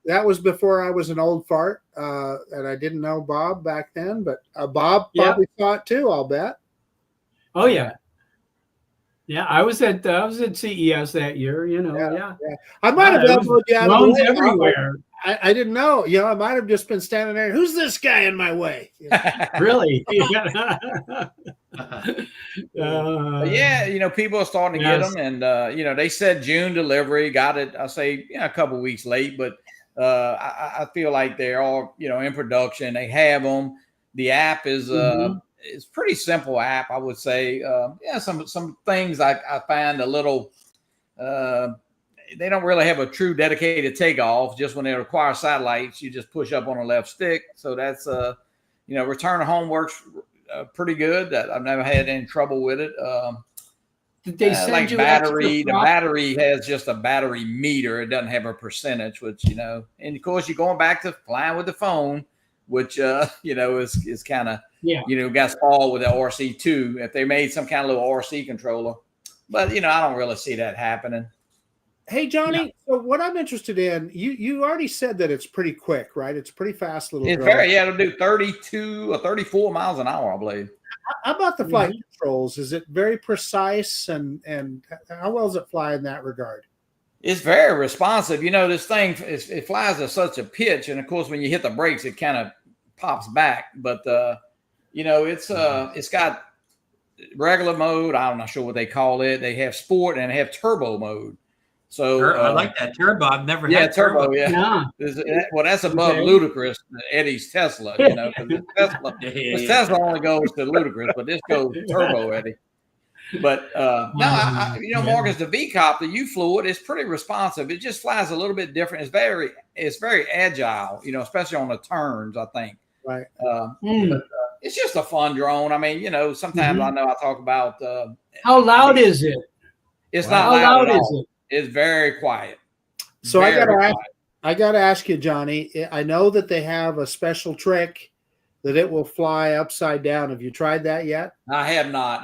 That was before I was an old fart, and I didn't know Bob back then. But Bob probably saw it too, I'll bet. Oh yeah. Yeah, I was at CES that year. Yeah. I might have elbowed you out of the way. Everywhere. I didn't know. I might have just been standing there. Who's this guy in my way? Really? People are starting to get them, and they said June delivery. Got it. I say a couple weeks late, but I feel like they're all in production. They have them. The app is it's pretty simple app, I would say. Some things I find a little. They don't really have a true dedicated takeoff. Just when they require satellites, you just push up on the left stick. So that's return to home works pretty good. I've never had any trouble with it. Did they send like you battery? extra The battery has just a battery meter. It doesn't have a percentage, which and of course you're going back to flying with the phone, which is kind of got spoiled with the RC2. If they made some kind of little RC controller, but I don't really see that happening. Hey, Johnny, so what I'm interested in, you already said that it's pretty quick, right? It's pretty fast little It's drone. it'll do 32 or 34 miles an hour, I believe. How about the flight controls? Is it very precise, and how well does it fly in that regard? It's very responsive. This thing, it flies at such a pitch, and of course, when you hit the brakes, it kind of pops back. But it's got regular mode. I'm not sure what they call it. They have sport and they have turbo mode. So I like that turbo. I've never had turbo. Yeah. Well, that's above ludicrous. Eddie's Tesla, because Tesla only goes to ludicrous, but this goes turbo, Eddie. But Marcus, the V-Copter, you flew it. It's pretty responsive. It just flies a little bit different. It's very agile, especially on the turns, I think. Right. But, it's just a fun drone. I mean, sometimes I know I talk about how loud is it? It's not loud at all. It's very quiet. So I gotta ask you, Johnny. I know that they have a special trick that it will fly upside down. Have you tried that yet? I have not.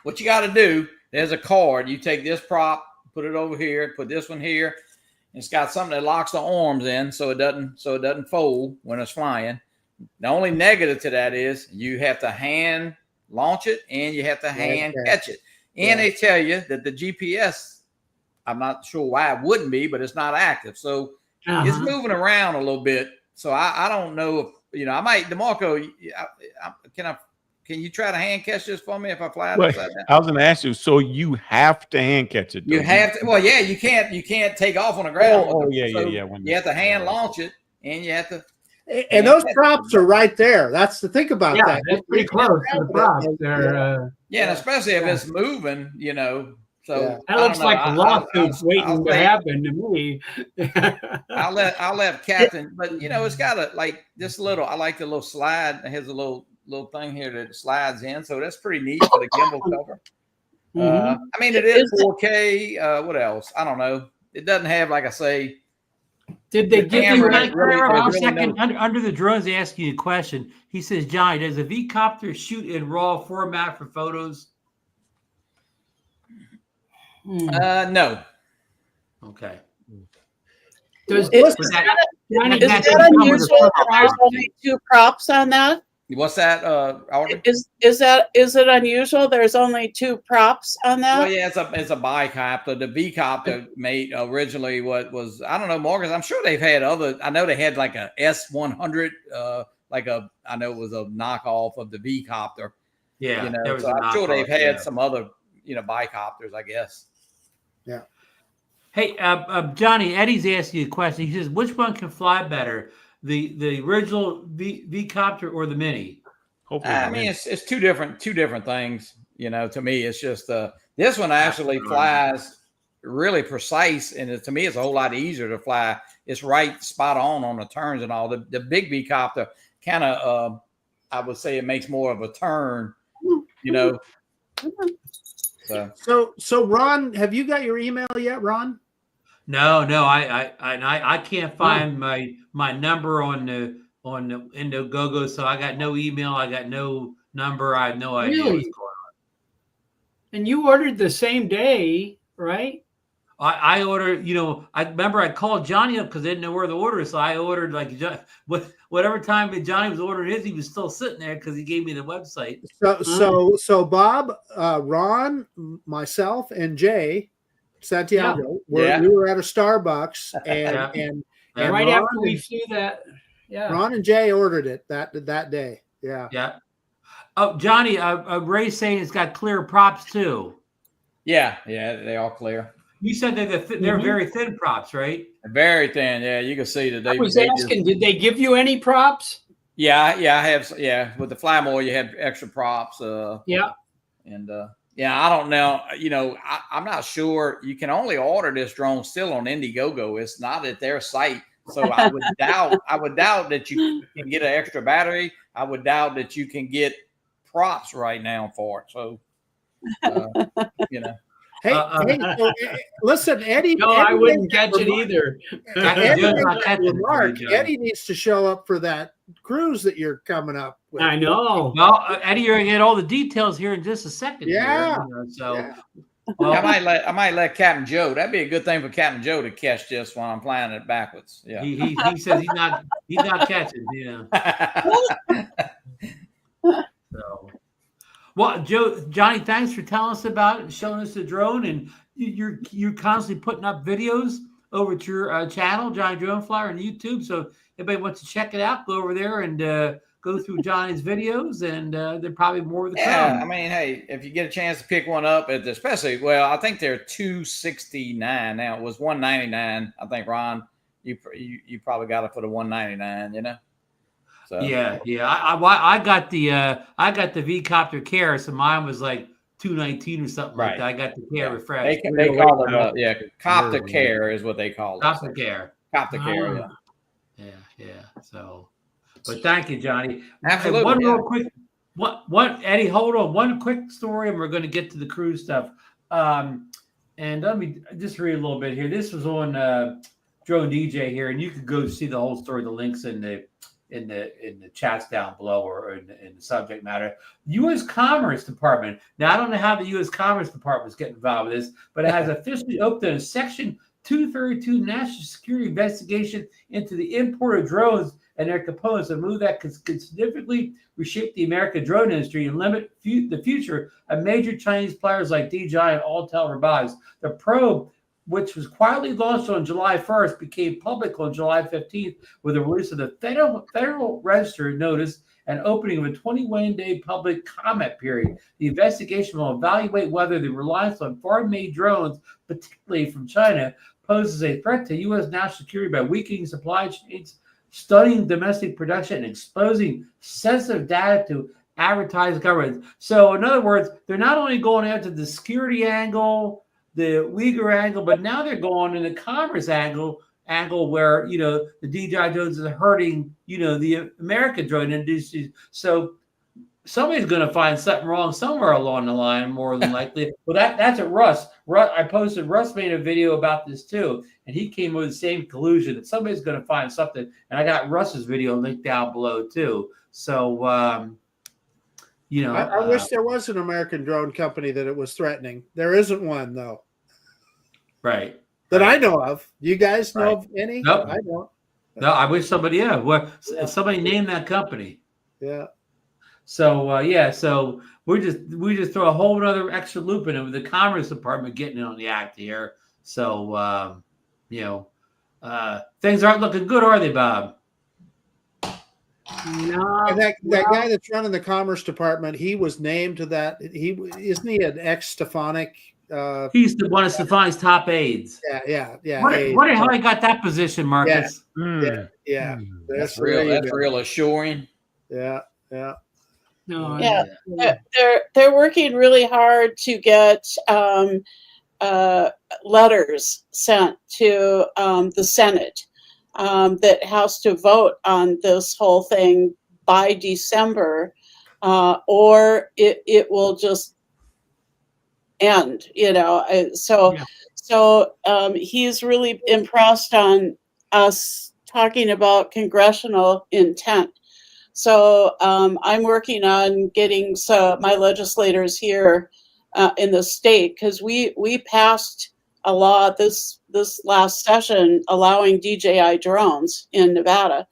What you gotta do, there's a card. You take this prop, put it over here, put this one here. It's got something that locks the arms in so it doesn't fold when it's flying. The only negative to that is you have to hand launch it and you have to hand catch it. And they tell you that the GPS, I'm not sure why it wouldn't be, but it's not active. So it's moving around a little bit. So I don't know if, I might, DeMarco, can you try to hand catch this for me if I fly it upside down? I was going to ask you, so you have to hand catch it. You have to, well, yeah, you can't take off on the ground. Yeah. You have to hand launch it and you have to. And those props are right there. That's the thing about that. That's pretty close to the props. And especially if it's moving, So that looks like a lawsuit waiting to happen to me. I'll let Captain, but it's got this little. I like the little slide. It has a little thing here that slides in, so that's pretty neat for the gimbal cover. I mean, it is 4K. What else? I don't know. It doesn't have, like I say. Did they give you under the drones? They ask you a question. He says, Johnny, does a V-Copter shoot in RAW format for photos? No. Okay. Is that unusual that there's only 2 props on that? What's that? Is it unusual? There's only 2 props on that? Well, yeah, it's a bicopter. The V-Copter made originally what was, I don't know, Marcus. I'm sure they've had other. I know they had like a S100, I know it was a knockoff of the V-Copter. Yeah, so I'm sure they've had some other, bicopters, I guess. Yeah. Hey, Johnny, Eddie's asking you a question. He says, which one can fly better, the original V-Copter or the Mini? Hopefully, I mean, it's two different things. To me, it's just this one actually flies really precise, and to me, it's a whole lot easier to fly. It's right spot on the turns and all. The big V-Copter kind of, I would say, it makes more of a turn. So Ron, have you got your email yet, Ron? No, I can't find my number on the Indiegogo, so I got no email, I got no number, I have no idea what's going on. And you ordered the same day, right? I ordered, I remember I called Johnny up because I didn't know where the order is, so I ordered whatever time that Johnny was ordering his, he was still sitting there because he gave me the website. So Bob, Ron, myself, and Jay Santiago, we were at a Starbucks, and right Ron after we flew that, Ron and Jay ordered it that day. Yeah. Oh, Johnny, Ray's saying it's got clear props too. Yeah, they are clear. You said they're very thin props, right? Very thin. Yeah, you can see that. I was asking, did they give you any props? Yeah, I have. Yeah, with the Fly More, you had extra props. And I don't know. I'm not sure. You can only order this drone still on Indiegogo. It's not at their site, so I would doubt that you can get an extra battery. I would doubt that you can get props right now for it. So, you know. Hey, so, listen, Eddie. No, Eddie I wouldn't catch it either. Eddie needs to show up for that cruise that you're coming up with. I know. Well, Eddie, you're gonna get all the details here in just a second. Yeah. Here, so. Yeah. Well, I might let Captain Joe. That'd be a good thing for Captain Joe to catch this while I'm flying it backwards. Yeah. he says he's not catching. Yeah. So, well, Johnny, thanks for telling us about it and showing us the drone. And you're constantly putting up videos over to your channel, Johnny DroneFlyer, on YouTube. So if anybody wants to check it out, go over there and go through Johnny's videos, and there probably more of the I mean, hey, if you get a chance to pick one up, especially, well, I think they're $269 now. It was $199. I think, Ron, you probably got it for the $199. You know. So yeah. I got the V-Copter Care, so mine was like $219 or something like that. I got the Care refresh. They call it Copter Care is what they call it. Copter Care. Copter Care. Yeah. So. But thank you, Johnny. Absolutely. One real quick, Eddie, hold on. One quick story, and we're going to get to the cruise stuff. And let me just read a little bit here. This was on Drone DJ here, and you could go see the whole story. The links in the chats down below, or in the subject matter. U.S. Commerce Department. Now, I don't know how the U.S. Commerce Department is getting involved with this, but it has officially opened a Section 232 national security investigation into the import of drones and their components, a move that could significantly reshape the American drone industry and limit the future of major Chinese players like DJI and Autel Robotics. The probe, which was quietly launched on July 1st, became public on July 15th with the release of the Federal Register notice and opening of a 21-day public comment period. The investigation will evaluate whether the reliance on foreign-made drones, particularly from China, poses a threat to U.S. national security by weakening supply chains, stunting domestic production, and exposing sensitive data to advertised governments. So, in other words, they're not only going after the security angle, the Uyghur angle, but now they're going in the commerce angle where, the DJI drones are hurting, the American drone industry. So somebody's going to find something wrong somewhere along the line, more than likely. Well, that's at Russ. I posted, Russ made a video about this too, and he came with the same conclusion that somebody's going to find something. And I got Russ's video linked down below too. So, I wish there was an American drone company that it was threatening. There isn't one, though. Right. That I know of. You guys know of any? Nope. I don't. No, I wish somebody, somebody named that company. Yeah. So so we just throw a whole other extra loop in it with the Commerce Department getting in on the act here. So things aren't looking good, are they, Bob? No. And that guy that's running the Commerce Department, he was named to that. Isn't he an ex-Stefanik? He's the one of Stefani's top aides. Yeah. What the hell I got that position, Marcus? Yeah. That's real assuring. Yeah. No. Yeah. They're working really hard to get letters sent to the Senate that has to vote on this whole thing by December, or it will just end. So he's really impressed on us talking about congressional intent. So I'm working on getting my legislators here in the state, because we passed a law this last session allowing DJI drones in Nevada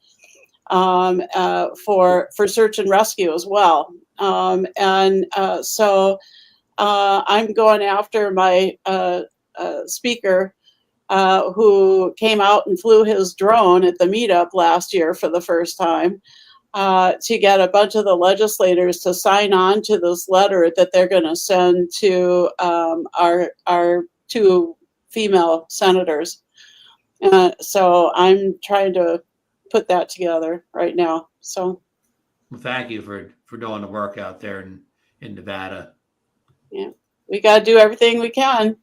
for search and rescue as well. So I'm going after my speaker who came out and flew his drone at the meetup last year for the first time, to get a bunch of the legislators to sign on to this letter that they're going to send to our two female senators. So I'm trying to put that together right now. So, well, thank you for doing the work out there in Nevada. Yeah, we got to do everything we can.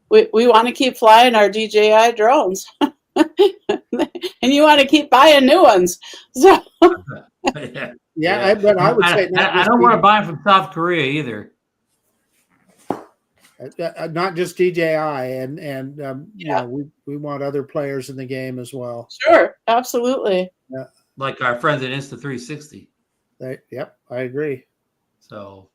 We want to keep flying our DJI drones. And you want to keep buying new ones. So Yeah, but I would say I don't want to buy them from South Korea either. not just DJI, and you know, we want other players in the game as well. Sure, absolutely. Yeah, Like our friends at Insta360. Yep, I agree. So,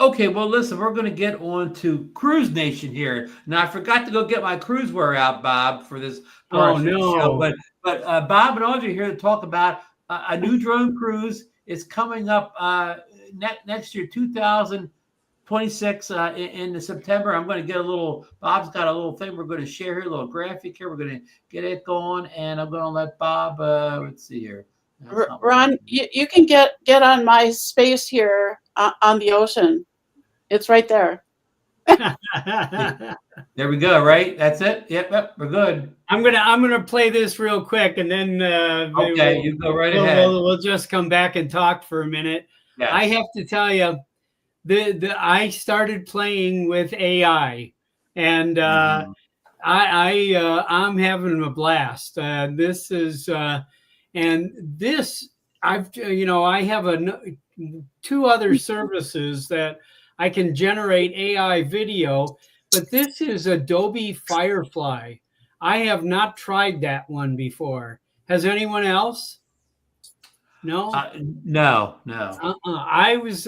okay, well, listen, we're going to get on to Cruise Nation here. Now, I forgot to go get my cruise wear out, Bob, for this part of the show. But Bob and Audrey are here to talk about a new drone cruise. It's coming up next year, 2026 in the September. I'm going to get a little, Bob's got a little thing we're going to share here, a little graphic here. We're going to get it going, and I'm going to let Bob, let's see here. Ron, you can get on my space here on the ocean. It's right there. There we go. Right, that's it. Yep, we're good. I'm gonna play this real quick, and then okay, you go right ahead. We'll just come back and talk for a minute. Yes. I have to tell you, I started playing with AI, and I'm having a blast. This is and this I have two other services that I can generate AI video, but this is Adobe Firefly. I have not tried that one before. Has anyone else? No. No. I was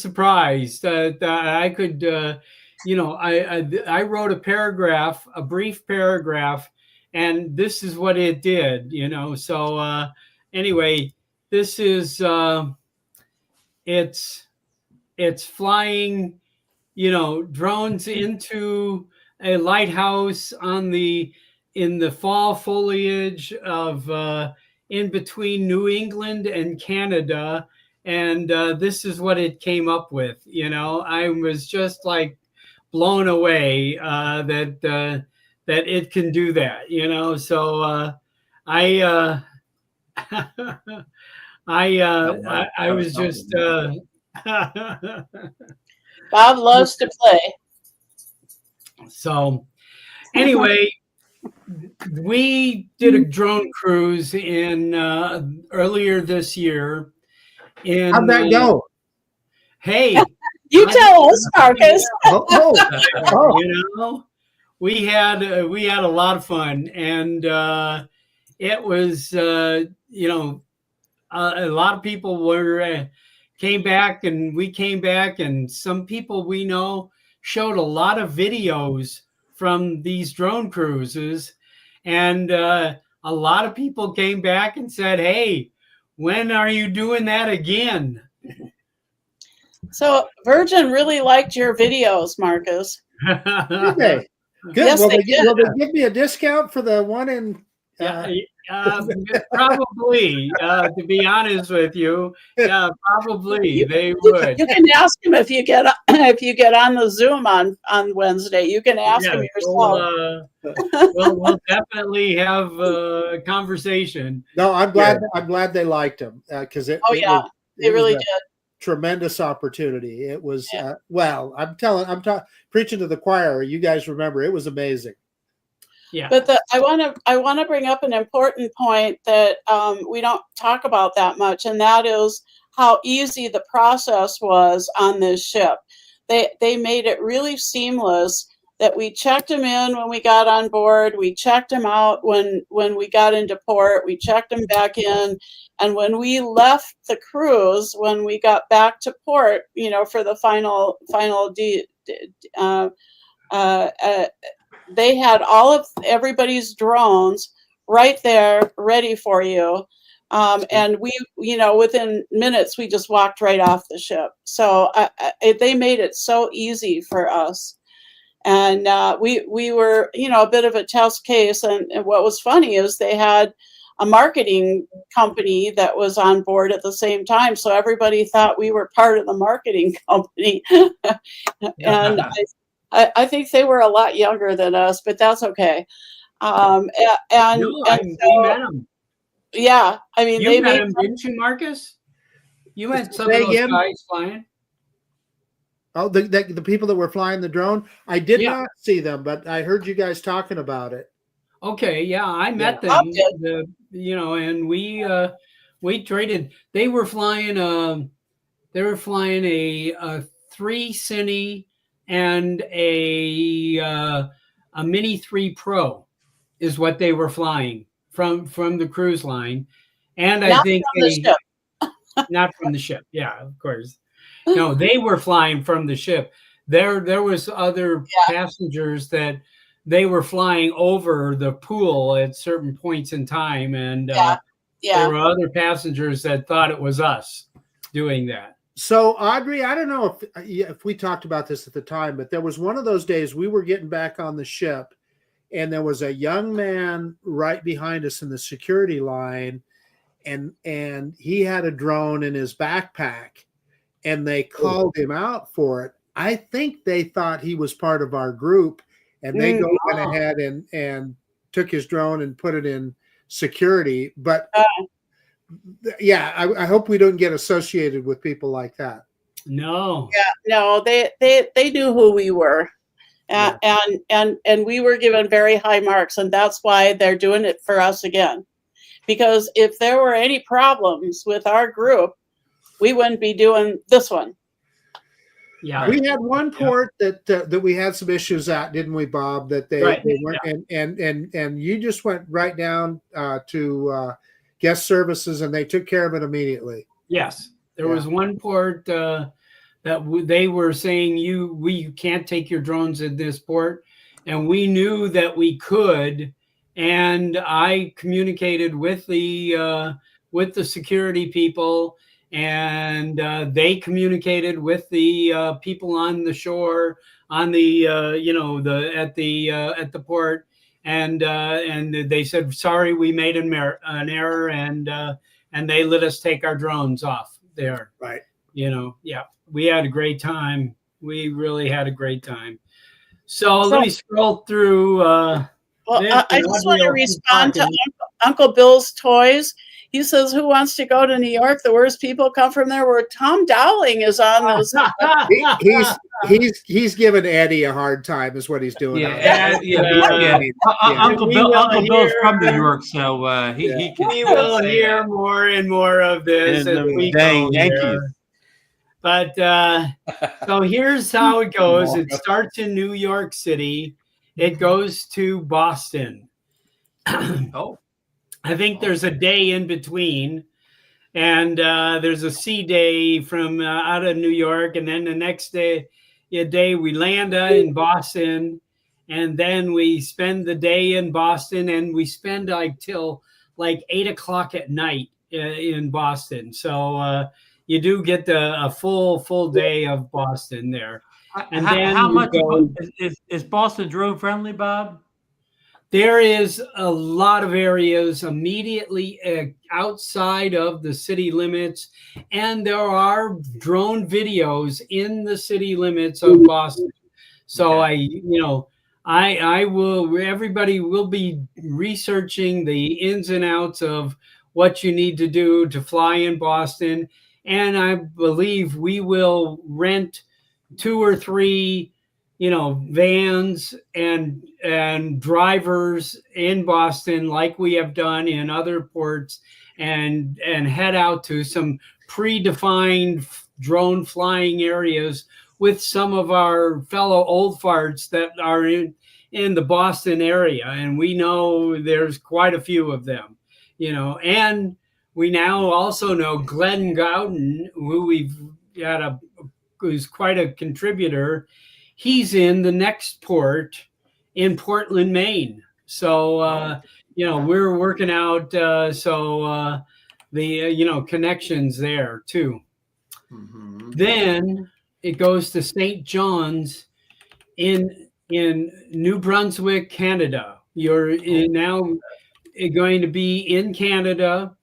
surprised that I could. I wrote a brief paragraph, and this is what it did. So anyway, this is it's flying, drones into a lighthouse in the fall foliage of in between New England and Canada, and this is what it came up with. I was just like blown away that it can do that. So I was just. Bob loves to play. So anyway, we did a drone cruise in earlier this year. How'd that go? Hey, you tell us, Marcus. We had a lot of fun, and it was a lot of people came back, and we came back, and some people we know showed a lot of videos from these drone cruises, and a lot of people came back and said, "Hey, when are you doing that again?" So Virgin really liked your videos, Marcus. Did they? Good. Yes, will they they give me a discount for the one in? Probably, to be honest with you, probably they would. You can ask him if you get on the Zoom on Wednesday. You can ask him yourself. We'll definitely have a conversation. No, I'm glad they liked him because they really did. Tremendous opportunity. It was I'm preaching to the choir. You guys remember it was amazing. Yeah. But I want to bring up an important point that we don't talk about that much, and that is how easy the process was on this ship. They made it really seamless. That we checked them in when we got on board, we checked them out when we got into port, we checked them back in, and when we left the cruise, when we got back to port, for the final they had all of everybody's drones right there ready for you. And we, within minutes, we just walked right off the ship. So they made it so easy for us. And we were, a bit of a test case. And what was funny is they had a marketing company that was on board at the same time. So everybody thought we were part of the marketing company. And I think they were a lot younger than us, but that's okay. We met them. Yeah, I mean, you met them, didn't you, Marcus? You had some of those guys flying. Oh, the people that were flying the drone. I did not see them, but I heard you guys talking about it. Okay, yeah, I met them. And We traded. They were flying a 3 Cine and a Mini 3 Pro is what they were flying from the cruise line. And I think not from the ship. Yeah, of course. No, they were flying from the ship. There was other passengers that they were flying over the pool at certain points in time, and there were other passengers that thought it was us doing that. So Audrey, I don't know if we talked about this at the time, but there was one of those days we were getting back on the ship, and there was a young man right behind us in the security line, and he had a drone in his backpack, and they called him out for it. I think they thought he was part of our group, and they went ahead and took his drone and put it in security. But yeah, I hope we don't get associated with people like that. No. Yeah, no, they knew who we were. And we were given very high marks, and that's why they're doing it for us again. Because if there were any problems with our group, we wouldn't be doing this one. Yeah, we had one port that we had some issues at, didn't we, Bob? That they weren't, and you just went right down to guest services, and they took care of it immediately. Yes, there was one port that they were saying we can't take your drones in this port, and we knew that we could, and I communicated with the security people. And they communicated with the people on the shore, on the at the port, and they said, sorry, we made an error, and they let us take our drones off there. Right. We had a great time. We really had a great time. So let me scroll through. I just want to respond to Uncle Bill's Toys. He says, who wants to go to New York? The worst people come from there. Where Tom Dowling is on those. He's giving Eddie a hard time, is what he's doing. Uncle Bill's from New York, so he can. We will hear more and more of this as we go here. But so here's how it goes. It starts in New York City. It goes to Boston. I think there's a day in between, and there's a sea day from out of New York, and then the next day we land in Boston, and then we spend the day in Boston, and we spend till 8 o'clock at night in Boston. So you do get a full day of Boston there. And how much is Boston drone friendly, Bob? There is a lot of areas immediately outside of the city limits, and there are drone videos in the city limits of Boston. So everybody will be researching the ins and outs of what you need to do to fly in Boston. And I believe we will rent 2 or 3 vans and drivers in Boston, like we have done in other ports, and head out to some predefined drone flying areas with some of our fellow old farts that are in the Boston area. And we know there's quite a few of them, and we now also know Glenn Gowden, who we've got who's quite a contributor. He's in the next port in Portland, Maine. So, we're working out the connections there too. Mm-hmm. Then it goes to St. John's in New Brunswick, Canada. You're now going to be in Canada.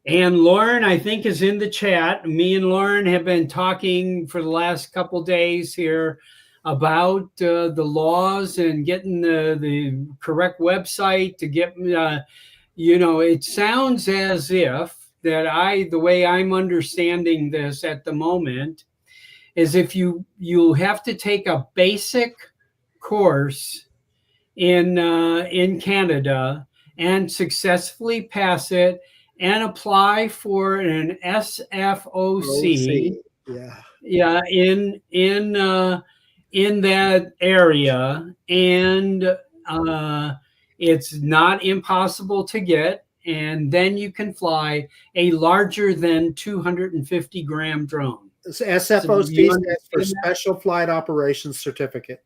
And Lauren, I think, is in the chat. Me and Lauren have been talking for the last couple days here about the laws and getting the correct website to get, it sounds as if that the way I'm understanding this at the moment is if you'll have to take a basic course in Canada and successfully pass it, and apply for an SFOC. Yeah. Yeah, in that area, and it's not impossible to get. And then you can fly a larger than 250-gram drone. SFOC stands for Special Flight Operations Certificate.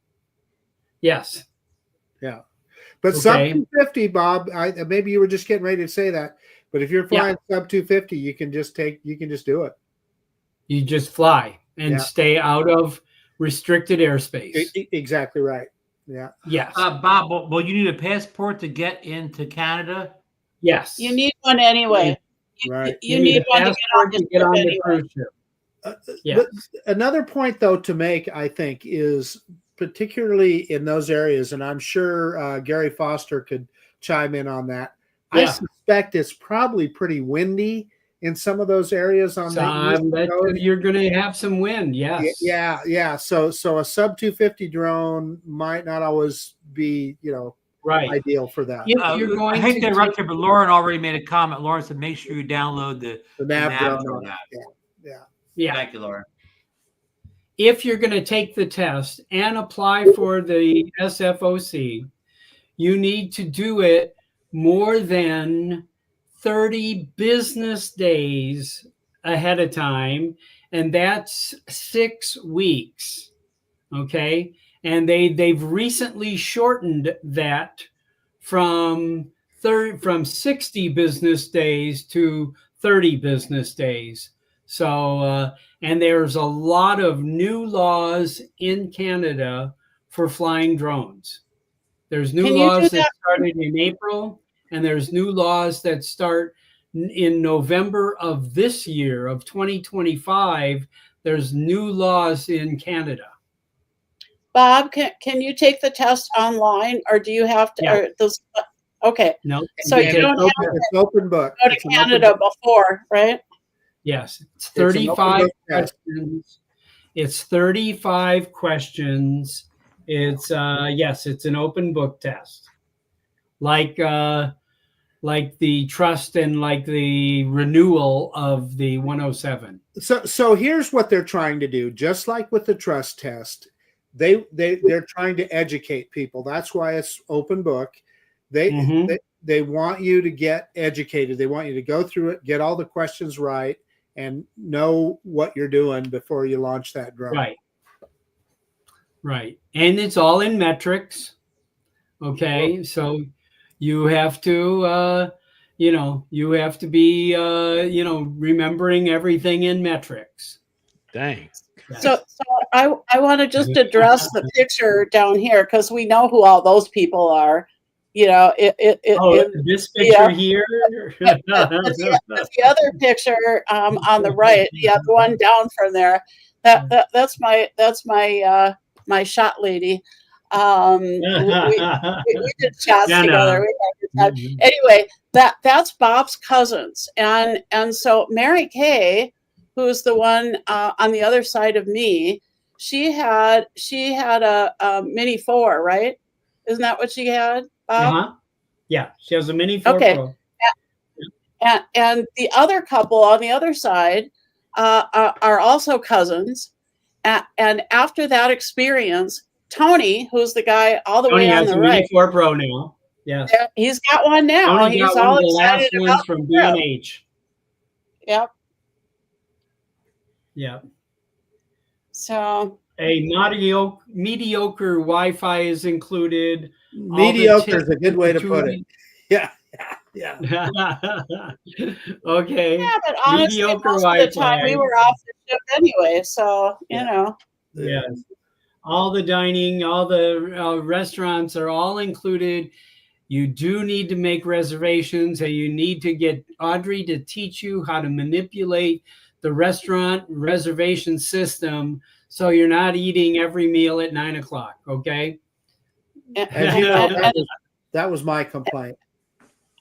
Yes. Yeah. But sub 250, Bob, maybe you were just getting ready to say that. But if you're flying sub 250, you can just do it. You just fly and stay out of restricted airspace. Exactly right. Yeah. Yes. Bob, will you need a passport to get into Canada? Yes. You need one anyway. Right. You need one to get on the cruise ship. But another point, though, to make, I think, is particularly in those areas, and I'm sure Gary Foster could chime in on that. I suspect it's probably pretty windy in some of those areas on the you're going to have some wind. Yes. Yeah. So a sub 250 drone might not always be, ideal for that. You're going I hate to interrupt you, but Lauren already made a comment. Lauren said, make sure you download the nav drone app. Yeah. Thank you, Lauren. If you're going to take the test and apply for the SFOC, you need to do it more than 30 business days ahead of time, and that's 6 weeks. Okay, and they've recently shortened that from 60 business days to 30 business days. So and there's a lot of new laws in Canada for flying drones. There's new laws that started in April, and there's new laws that start in November of this year, of 2025. There's new laws in Canada. Bob, can you take the test online, or do you have to? Okay. No. So you don't have to open book. Go to Canada before, right? Yes. It's 35 questions. It's 35 questions. It's it's an open book test. Like the trust and like the renewal of the 107. So here's what they're trying to do. Just like with the trust test, they're trying to educate people. That's why it's open book. They want you to get educated. They want you to go through it, get all the questions right, and know what you're doing before you launch that drone. Right. And it's all in metrics. Okay. So you have to, you have to be, remembering everything in metrics. Dang. So I want to just address the picture down here, because we know who all those people are. This picture here. The other picture on the right, the one down from there. That's my shot lady. We did shots together. Anyway, that's Bob's cousins, and so Mary Kay, who's the one on the other side of me, she had a Mini 4, right? Isn't that what she had? Yeah, she has a Mini 4 Pro. And the other couple on the other side are also cousins. And after that experience, Tony, who's the guy all the way on the right, Mini 4 Pro now. Yes, he's got one now. Tony he's got all one of the excited last about ones from B&H. Yep. Yeah. So a mediocre Wi-Fi is included. Mediocre is a good way to put it. Yeah. Okay. Yeah, but honestly, most of the time we were off the ship anyway, so you know. Yes. All the dining, all the restaurants are all included. You do need to make reservations, and you need to get Audrey to teach you how to manipulate the restaurant reservation system so you're not eating every meal at 9 o'clock. Okay. As you know, that was my complaint.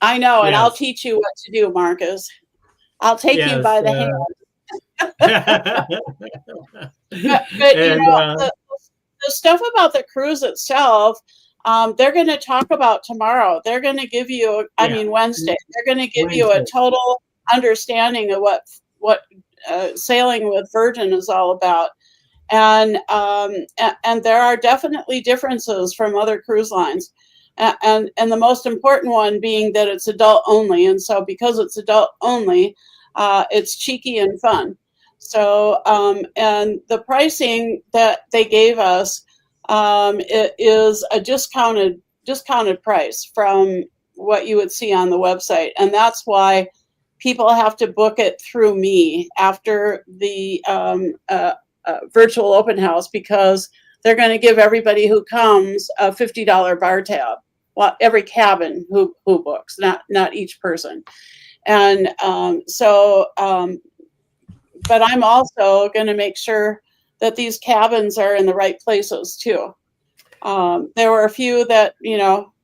I know, and I'll teach you what to do, Marcus. I'll take you by the hand. but you know, the stuff about the cruise itself, they're going to talk about tomorrow. They're going to give you, Wednesday. They're going to give you a total understanding of what sailing with Virgin is all about. And there are definitely differences from other cruise lines. And the most important one being that it's adult only. And so because it's adult only, it's cheeky and fun. So, and the pricing that they gave us, it is a discounted price from what you would see on the website. And that's why people have to book it through me after the virtual open house, because they're going to give everybody who comes a $50 bar tab. Well, every cabin who books, not each person. And but I'm also going to make sure that these cabins are in the right places too. There were a few that,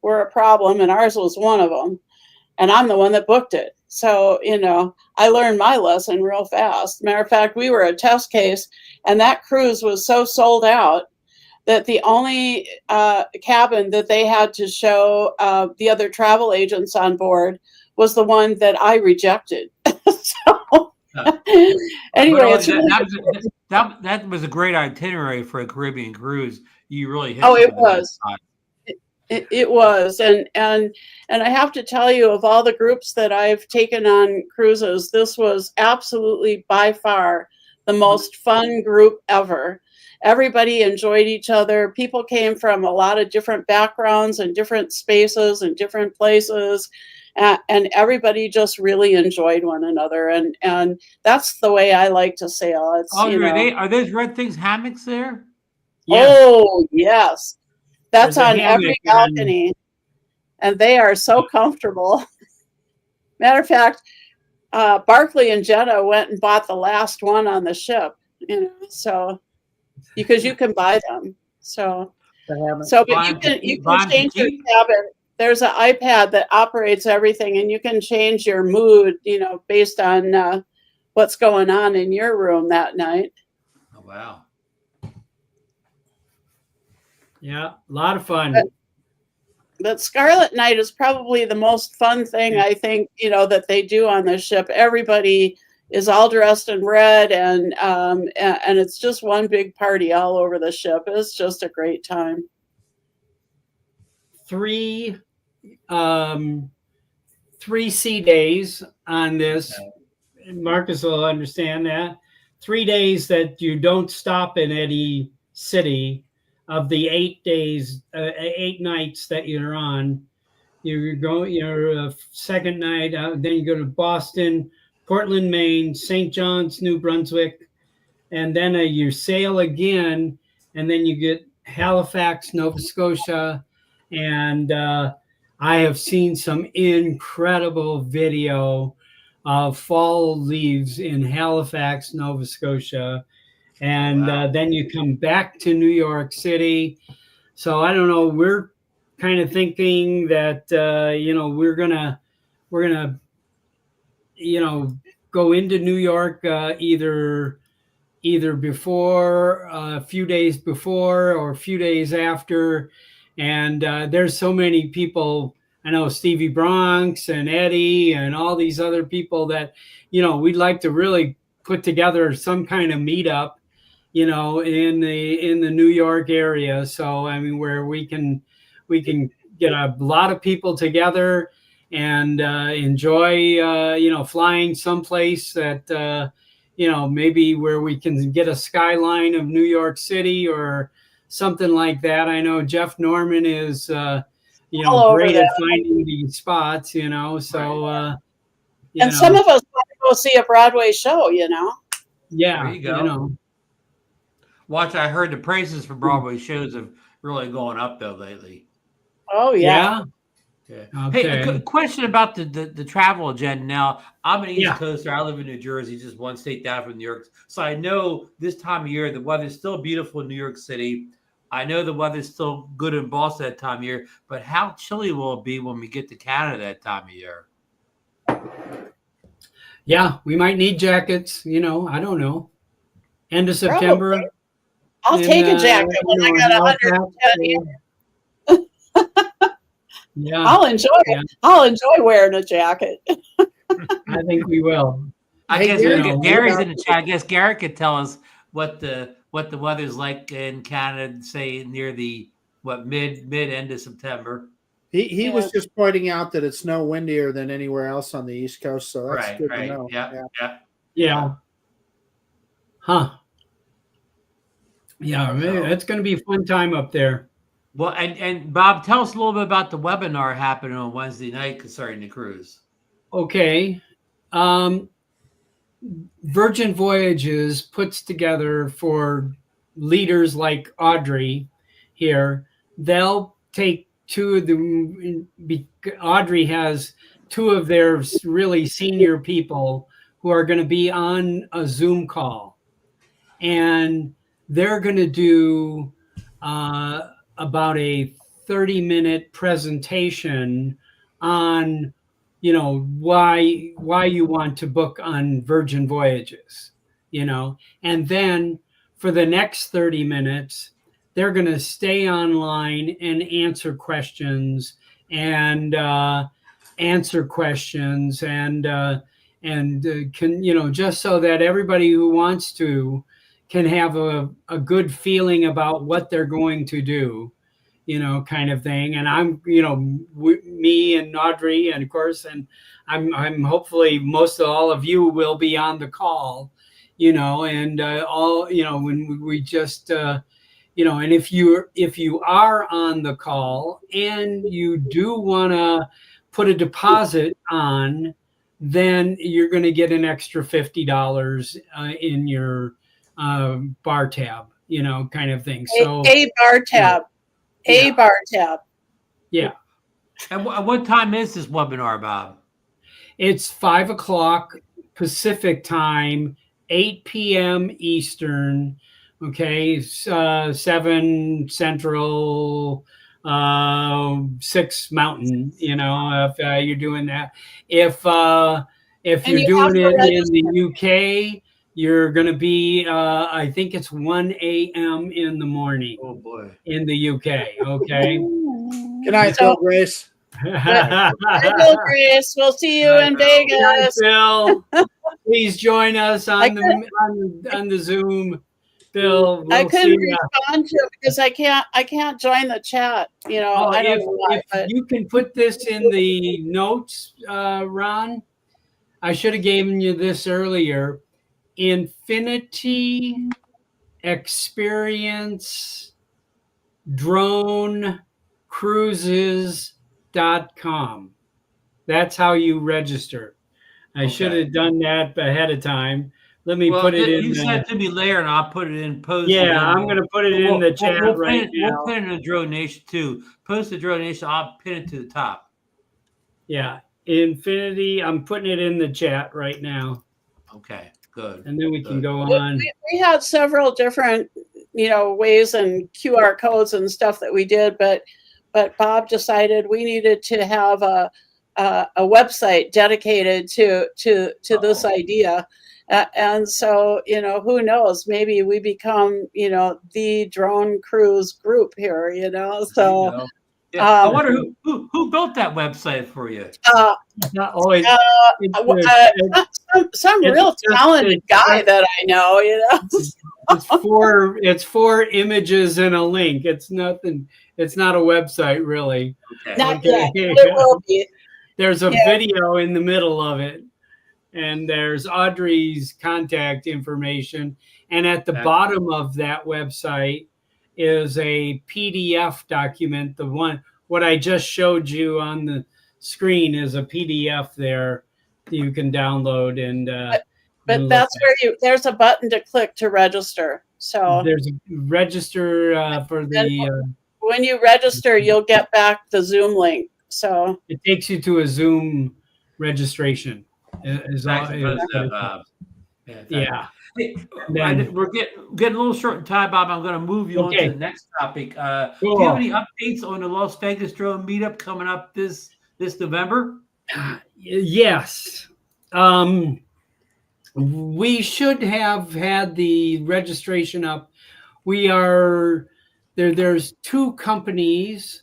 were a problem, and ours was one of them. And I'm the one that booked it. So, I learned my lesson real fast. Matter of fact, we were a test case, and that cruise was so sold out that the only cabin that they had to show the other travel agents on board was the one that I rejected. So, anyway, that was a great itinerary for a Caribbean cruise. You really hit. Oh, it was. It was, and I have to tell you, of all the groups that I've taken on cruises, this was absolutely by far the most fun group ever. Everybody enjoyed each other. People came from a lot of different backgrounds and different spaces and different places. And everybody just really enjoyed one another, and that's the way I like to sail. It's, are those red things hammocks there? Yes. Oh yes, that's on every balcony, and they are so comfortable. Matter of fact, Barkley and Jenna went and bought the last one on the ship, so because you can buy them. But you can change your cabin. There's an iPad that operates everything, and you can change your mood, based on what's going on in your room that night. Oh, wow. Yeah, a lot of fun. But Scarlet Night is probably the most fun thing, I think, that they do on this ship. Everybody is all dressed in red, and it's just one big party all over the ship. It's just a great time. 3 sea days on this. Marcus will understand that. 3 days that you don't stop in any city. Of the 8 days, 8 nights that you're on, you go your second night, then you go to Boston, Portland, Maine, St. John's, New Brunswick, and then you sail again, and then you get Halifax, Nova Scotia, and I have seen some incredible video of fall leaves in Halifax, Nova Scotia. And then you come back to New York City. So I don't know. We're kind of thinking that we're gonna go into New York either before, a few days before, or a few days after. And there's so many people. I know Stevie Bronx and Eddie and all these other people that we'd like to really put together some kind of meetup. In the New York area. So, where we can get a lot of people together and enjoy, flying someplace that, maybe where we can get a skyline of New York City or something like that. I know Jeff Norman is, great at finding these spots, so, and some of us want to go see a Broadway show, Yeah. There you go. Watch, I heard the prices for Broadway shows have really gone up though lately. Oh yeah. Okay. Hey, a question about the travel agenda. Now, I'm an East Coaster. I live in New Jersey, just one state down from New York. So I know this time of year the weather's still beautiful in New York City. I know the weather's still good in Boston that time of year. But how chilly will it be when we get to Canada that time of year? Yeah, we might need jackets. I don't know. End of September. I'll take a jacket when I got 110 here. Yeah, I'll enjoy Yeah. it. I'll enjoy wearing a jacket. I think we will. I Hey, guess Gary, Gary's in the chat. I guess Gary could tell us what the weather's like in Canada, say near the mid end of September. He Yeah. was just pointing out that it's no windier than anywhere else on the East Coast, so that's Right, good right. to know. Yeah. Yeah. Huh. Yeah, it's going to be a fun time up there. Well, and Bob, tell us a little bit about the webinar happening on Wednesday night concerning the cruise. Okay. Virgin Voyages puts together for leaders like Audrey here. They'll take Audrey has two of their really senior people who are going to be on a Zoom call, and they're going to do about a 30-minute presentation on why you want to book on Virgin Voyages, and then for the next 30 minutes they're going to stay online and answer questions and can just so that everybody who wants to can have a good feeling about what they're going to do, kind of thing. And I'm, me and Audrey, and of course, and I'm hopefully most of all of you will be on the call, and all, when we just, and if you are on the call and you do want to put a deposit on, then you're going to get an extra $50 in your bar tab, kind of thing. So A bar tab. A bar tab. Yeah. And what time is this webinar, Bob? It's 5 o'clock Pacific time, 8 p.m. Eastern. Okay, 7 Central, 6 Mountain. If you're doing that, if you're doing it in the UK, you're going to be, I think it's 1 a.m. in the morning. Oh boy, in the UK. Okay. Good night, Bill Grace. Hi, Bill Grace. We'll see you in Vegas. Bill, please join us on the Zoom. Bill, I couldn't respond to it because I can't join the chat. I don't know why, if you can put this in the notes, Ron, I should have given you this earlier. Infinity Experience DroneCruises.com. That's how you register. I should have done that ahead of time. Let me put it in. You send it to me later, and I'll put it in post. Yeah, I'm going to put it in the chat right now. We'll put it in DroneNation too. Post the DroneNation. I'll pin it to the top. Yeah, Infinity. I'm putting it in the chat right now. Okay, good. And then we can go on. We had several different, ways and QR codes and stuff that we did, but Bob decided we needed to have a website dedicated to this idea. And so, who knows, maybe we become, the drone cruise group here, so. Yeah. I wonder who built that website for you. Not always. Some real talented guy that I know, It's four images and a link. It's nothing. It's not a website, really. Okay. Not yet. It will be. There's a video in the middle of it, and there's Audrey's contact information. And at the bottom of that website is a PDF document. What I just showed you on the screen is a PDF there you can download and. But that's where there's a button to click to register. So there's a register for the. When you register, you'll get back the Zoom link. So it takes you to a Zoom registration. Yeah. Hey, we're getting a little short in time, Bob. I'm going to move you on to the next topic. Cool. Do you have any updates on the Las Vegas drone meetup coming up this November? Yes. We should have had the registration up. We are there. There's 2 companies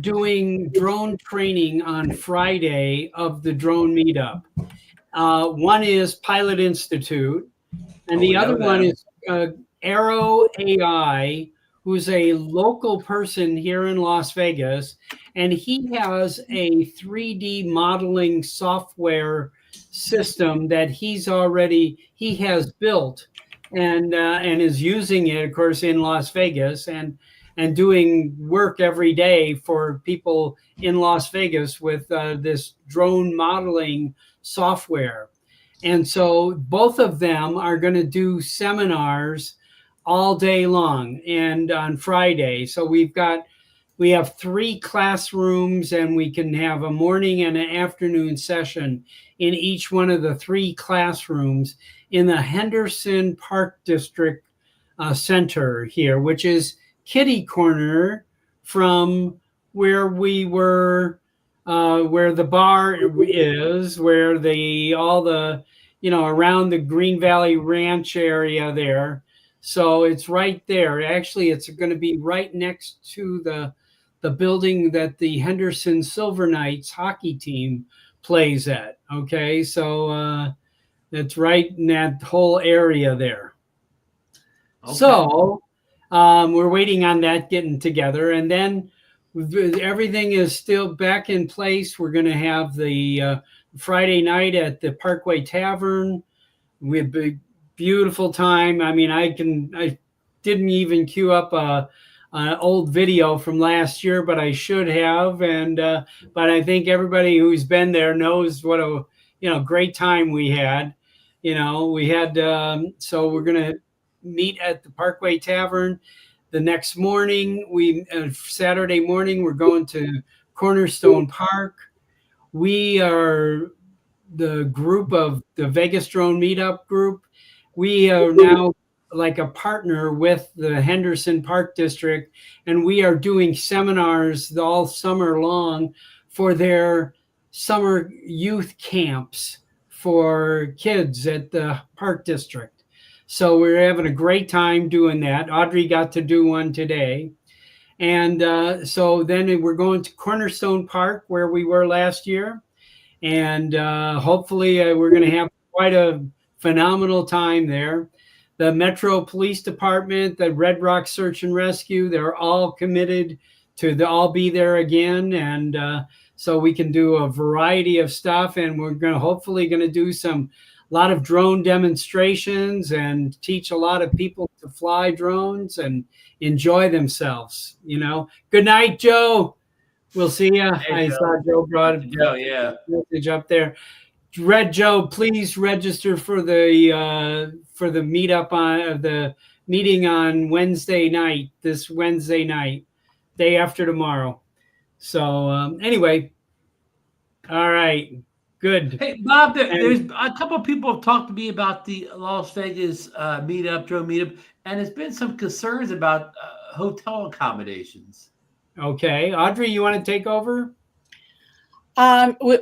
doing drone training on Friday of the drone meetup. One is Pilot Institute, and the other one is Arrow AI, who's a local person here in Las Vegas, and he has a 3D modeling software system that he has built and is using it, of course, in Las Vegas and doing work every day for people in Las Vegas with this drone modeling software. And so both of them are going to do seminars all day long and on Friday. So we have 3 classrooms, and we can have a morning and an afternoon session in each one of the 3 classrooms in the Henderson Park District Center here, which is kitty corner from where we were, where the bar is, where all the around the Green Valley Ranch area there. So it's right there. Actually, it's going to be right next to the building that the Henderson Silver Knights hockey team plays at. Okay, so it's right in that whole area there. Okay. So we're waiting on that getting together, and then everything is still back in place. We're going to have the Friday night at the Parkway Tavern. We have a beautiful time. I mean, I didn't even queue up an old video from last year, but I should have. And but I think everybody who's been there knows what a great time we had. We had so we're going to meet at the Parkway Tavern. The next morning, Saturday morning, we're going to Cornerstone Park. We are the group of the Vegas Drone Meetup group. We are now like a partner with the Henderson Park District, and we are doing seminars all summer long for their summer youth camps for kids at the Park District. So we're having a great time doing that. Audrey got to do one today. And so then we're going to Cornerstone Park, where we were last year. And hopefully we're going to have quite a phenomenal time there. The Metro Police Department, the Red Rock Search and Rescue, they're all committed to all be there again. And so we can do a variety of stuff. And we're hopefully going to do a lot of drone demonstrations and teach a lot of people to fly drones and enjoy themselves. Good night, Joe. We'll see you. Hey, I saw Joe brought a message up there. Joe, please register for the meetup the meeting on Wednesday night, this Wednesday night, day after tomorrow. So anyway, all right. Good. Hey, Bob, there's a couple of people have talked to me about the Las Vegas drone meetup, and there's been some concerns about hotel accommodations. Okay. Audrey, you want to take over?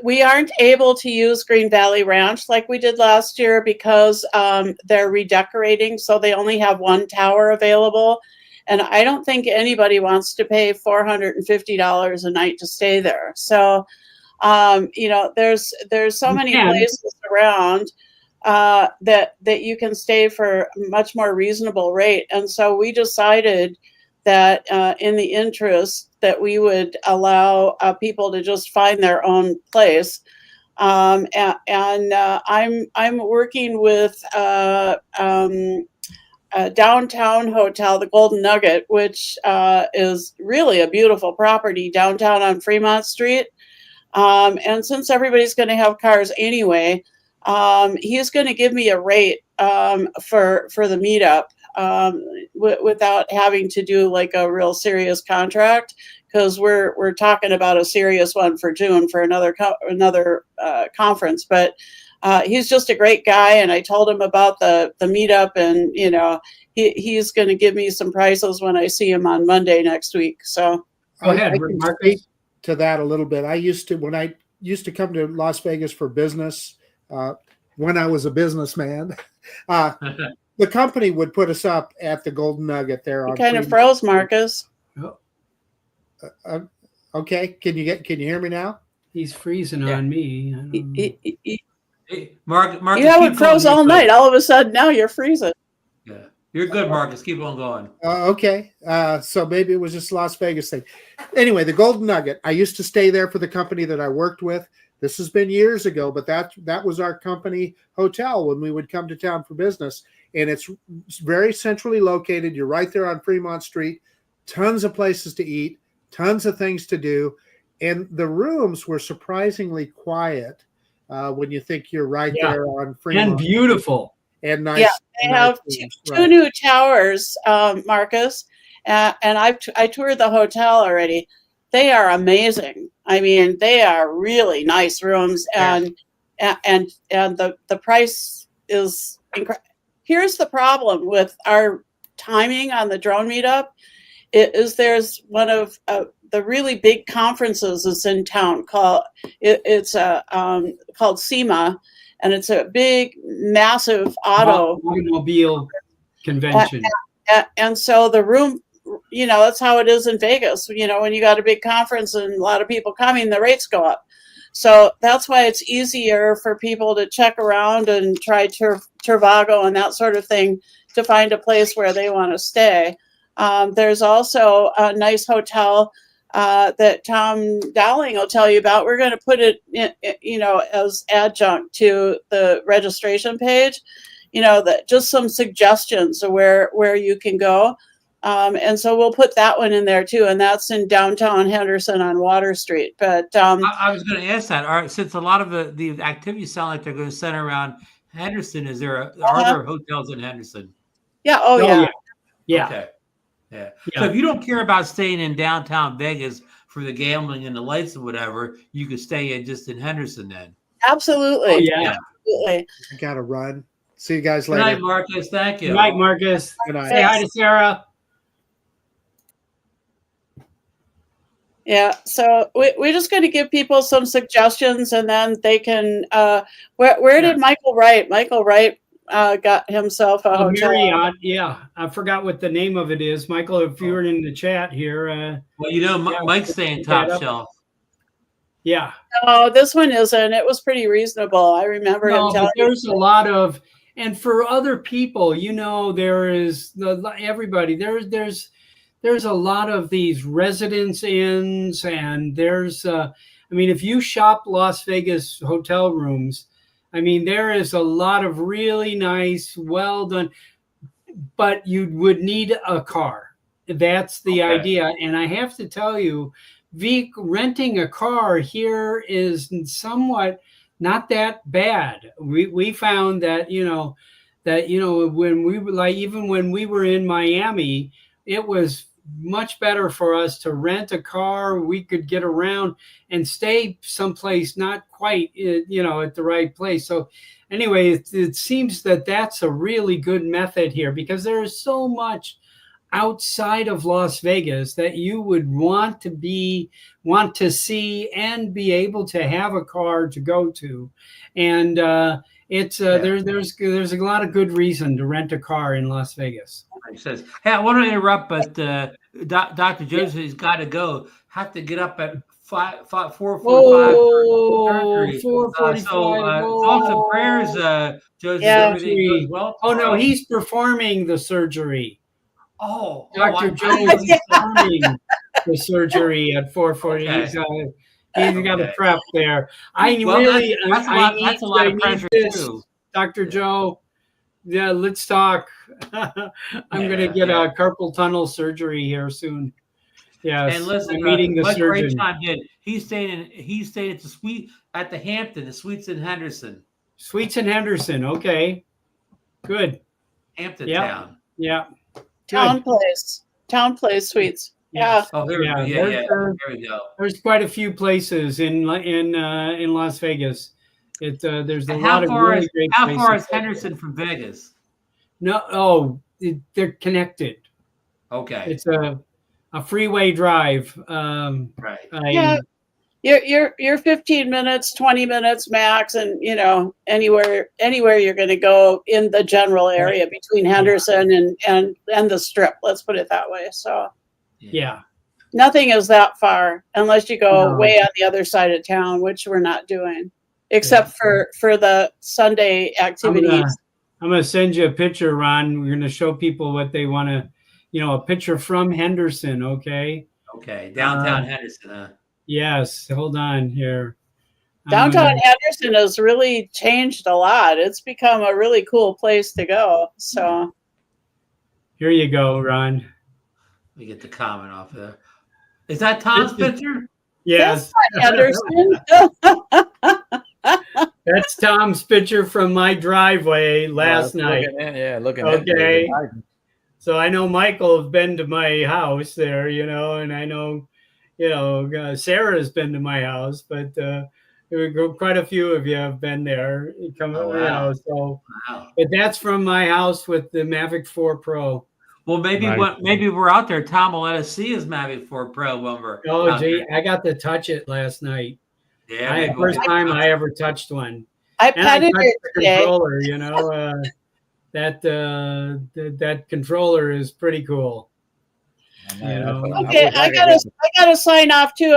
We aren't able to use Green Valley Ranch like we did last year because they're redecorating, so they only have one tower available. And I don't think anybody wants to pay $450 a night to stay there. So there's so many places around that you can stay for a much more reasonable rate. And so we decided that in the interest that we would allow people to just find their own place. I'm working with a downtown hotel, the Golden Nugget, which is really a beautiful property downtown on Fremont Street. And since everybody's going to have cars anyway, he's going to give me a rate for the meetup without having to do like a real serious contract, because we're talking about a serious one for June for another conference. But he's just a great guy, and I told him about the meetup, and he's going to give me some prices when I see him on Monday next week. So go ahead, Marcus. To that a little bit. When I used to come to Las Vegas for business, when I was a businessman, the company would put us up at the Golden Nugget there. You kind of froze, Marcus. Okay. Can you hear me now? He's freezing on me. I don't know. Hey, Marcus, You haven't froze all night. All of a sudden, now you're freezing. Yeah, you're good, Marcus. Keep on going. Okay. So maybe it was just Las Vegas thing. Anyway, the Golden Nugget. I used to stay there for the company that I worked with. This has been years ago, but that was our company hotel when we would come to town for business. And it's very centrally located. You're right there on Fremont Street. Tons of places to eat, tons of things to do. And the rooms were surprisingly quiet when you think you're right there on Fremont. And beautiful. And nice. Yeah, they have two new towers, Marcus. And I toured the hotel already. They are amazing. I mean, they are really nice rooms, and the price is incredible. Here's the problem with our timing on the drone meetup is there's one of the really big conferences is in town called SEMA, and it's a big, massive automobile convention. And so the room, that's how it is in Vegas. When you got a big conference and a lot of people coming, the rates go up. So that's why it's easier for people to check around and try Trivago and that sort of thing to find a place where they want to stay. There's also a nice hotel that Tom Dowling will tell you about. We're going to put it in, as adjunct to the registration page, that just some suggestions of where you can go. And so we'll put that one in there too. And that's in downtown Henderson on Water Street. But I was going to ask that. All right, since a lot of the activities sound like they're going to center around Henderson, are there hotels in Henderson? Yeah. Oh, yeah. Yeah. Okay. Yeah. So if you don't care about staying in downtown Vegas for the gambling and the lights and whatever, you could stay just in Henderson then. Absolutely. Oh, yeah. Absolutely. I got to run. See you guys later. Good night, Marcus. Thank you. Good night, Marcus. Good night. Say hi to Sarah. Yeah, so we're just going to give people some suggestions, and then they can. Where did Michael Wright? Michael Wright got himself a hotel. Marriott. Yeah, I forgot what the name of it is. Michael, if you were in the chat here. Well, Mike's staying top shelf. Yeah. No, this one isn't. It was pretty reasonable. I remember him telling me. There's a lot of, and for other people, there is everybody. There's a lot of these residence inns, and there's, if you shop Las Vegas hotel rooms, there is a lot of really nice, well done, but you would need a car. That's the idea. And I have to tell you, renting a car here is somewhat not that bad. We found that, when we were even when we were in Miami, it was much better for us to rent a car. We could get around and stay someplace not quite, at the right place. So anyway, it seems that that's a really good method here, because there is so much outside of Las Vegas that you would want to see and be able to have a car to go to. And there's a lot of good reason to rent a car in Las Vegas. He says, "Hey, I want to interrupt, but Dr. Joseph has got to go. Have to get up at 4:45. Oh, 4:45. Thoughts and prayers, Joseph. Everything goes well. Oh no, he's performing the surgery. Oh, Dr. Joe is performing the surgery at 4:40. He's got a prep there. That's a lot of pressure too. Dr. Joe, yeah, let's talk. I'm going to get a carpal tunnel surgery here soon. Yes, and listen, I'm meeting the surgeon. He stayed at the suite at the Hampton, the Suites in Henderson. Suites in Henderson. Okay, good. Hampton Town. Yeah. Town Place Suites. Yeah. Oh, there we go. There's quite a few places in Las Vegas. There's a lot of really great places. How far is Henderson from Vegas? No, they're connected. Okay. It's a freeway drive. Right. You're 15 minutes, 20 minutes max, and anywhere you're going to go in the general area between Henderson and the Strip. Let's put it that way. So. Yeah. Nothing is that far unless you go No. way on the other side of town, which we're not doing, except for the Sunday activities. I'm gonna send you a picture, Ron. We're gonna show people what they want to, a picture from Henderson. Okay. Okay, downtown Henderson. Huh? Yes. Hold on here. Downtown Henderson has really changed a lot. It's become a really cool place to go. So here you go, Ron. Let me get the comment off there. Is that Tom's picture? Yes. That's not Henderson. That's Tom's picture from my driveway last night. Looking Okay. So I know Michael has been to my house there, and I know, Sarah's been to my house, but quite a few of you have been there. Wow. But that's from my house with the Mavic 4 Pro. Well, maybe we're out there. Tom will let us see his Mavic 4 Pro when we're. Oh, gee, I got to touch it last night. Yeah, first time I ever touched one. I petted it today. Controller, that controller is pretty cool. Okay, I gotta sign off too.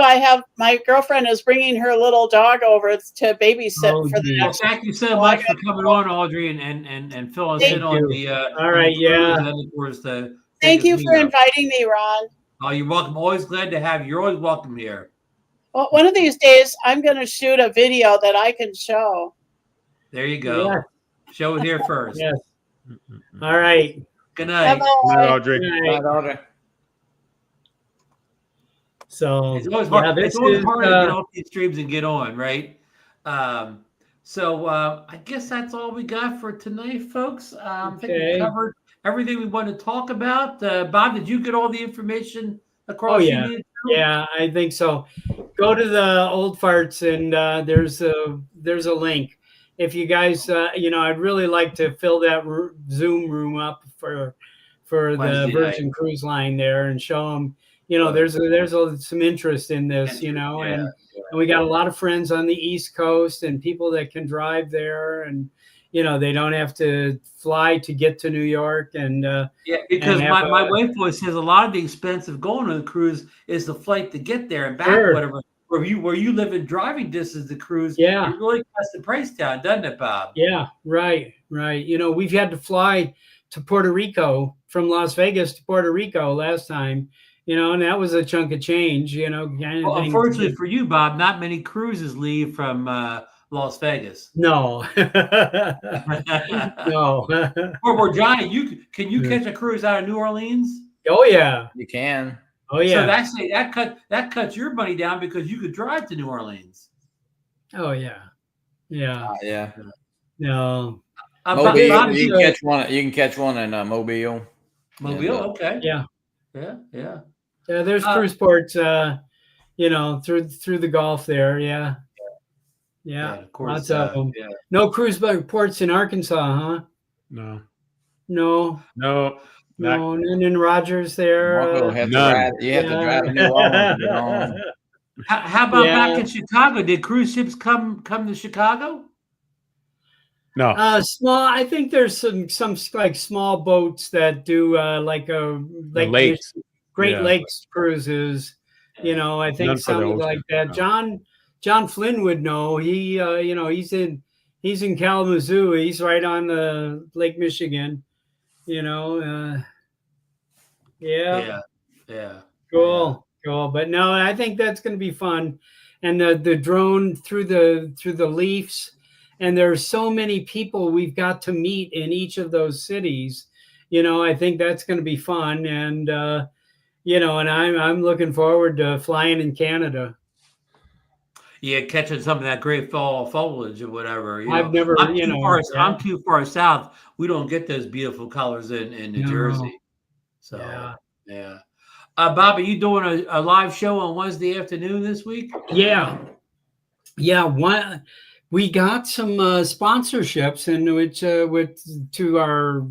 My girlfriend is bringing her little dog over to babysit for the next. Thank you so much for coming on, Audrey, and filling us in on the. All right, Thank you for inviting me, Ron. Oh, you're welcome. Always glad to have you. You're always welcome here. Well, one of these days, I'm going to shoot a video that I can show. There you go. Yeah. Show it here first. Yes. All right. Good night. Good night, Audrey. Good night. So it's always hard, it's always hard to get off these streams and get on, right? So I guess that's all we got for tonight, folks. I think we covered everything we want to talk about. Bob, did you get all the information across? Oh, yeah. Yeah, I think so. Go to the Old Farts and there's a link. If you guys, I'd really like to fill that Zoom room up for the Virgin Cruise Line there and show them. There's some interest in this, and we got a lot of friends on the East Coast and people that can drive there, and they don't have to fly to get to New York. And because my wife always says a lot of the expense of going on the cruise is the flight to get there and back, whatever. Where you live in driving distance, the cruise, it really cuts the price down, doesn't it, Bob? Yeah, right. We've had to fly to Puerto Rico from Las Vegas to Puerto Rico last time. And that was a chunk of change, Well, unfortunately for you, Bob, not many cruises leave from Las Vegas. No. No. Or Johnnie, can you catch a cruise out of New Orleans? Oh, yeah. You can. Oh, yeah. So that cuts your money down because you could drive to New Orleans. Oh, yeah. Yeah. Yeah. No. Mobile, you can catch one in Mobile. Mobile, okay. Yeah. Yeah. Yeah, there's cruise ports, through the Gulf there. Yeah. Of course, lots of them. Yeah. No cruise ports in Arkansas, huh? No. And in Rogers there. You have to drive to New Orleans. How about back in Chicago? Did cruise ships come to Chicago? No. Small. I think there's some like small boats that do like a Great Lakes cruises. I think something like that. John Flynn would know. He he's in Kalamazoo. He's right on the Lake Michigan. Yeah. Cool. But no, I think that's going to be fun. And the drone through the Leafs. And there's so many people we've got to meet in each of those cities. I think that's going to be fun. And, and I'm looking forward to flying in Canada. Yeah, catching some of that great fall foliage or whatever. I've never, I'm too far south. We don't get those beautiful colors in New Jersey. So, yeah. Bob, are you doing a live show on Wednesday afternoon this week? Yeah. We got some sponsorships, and which to our,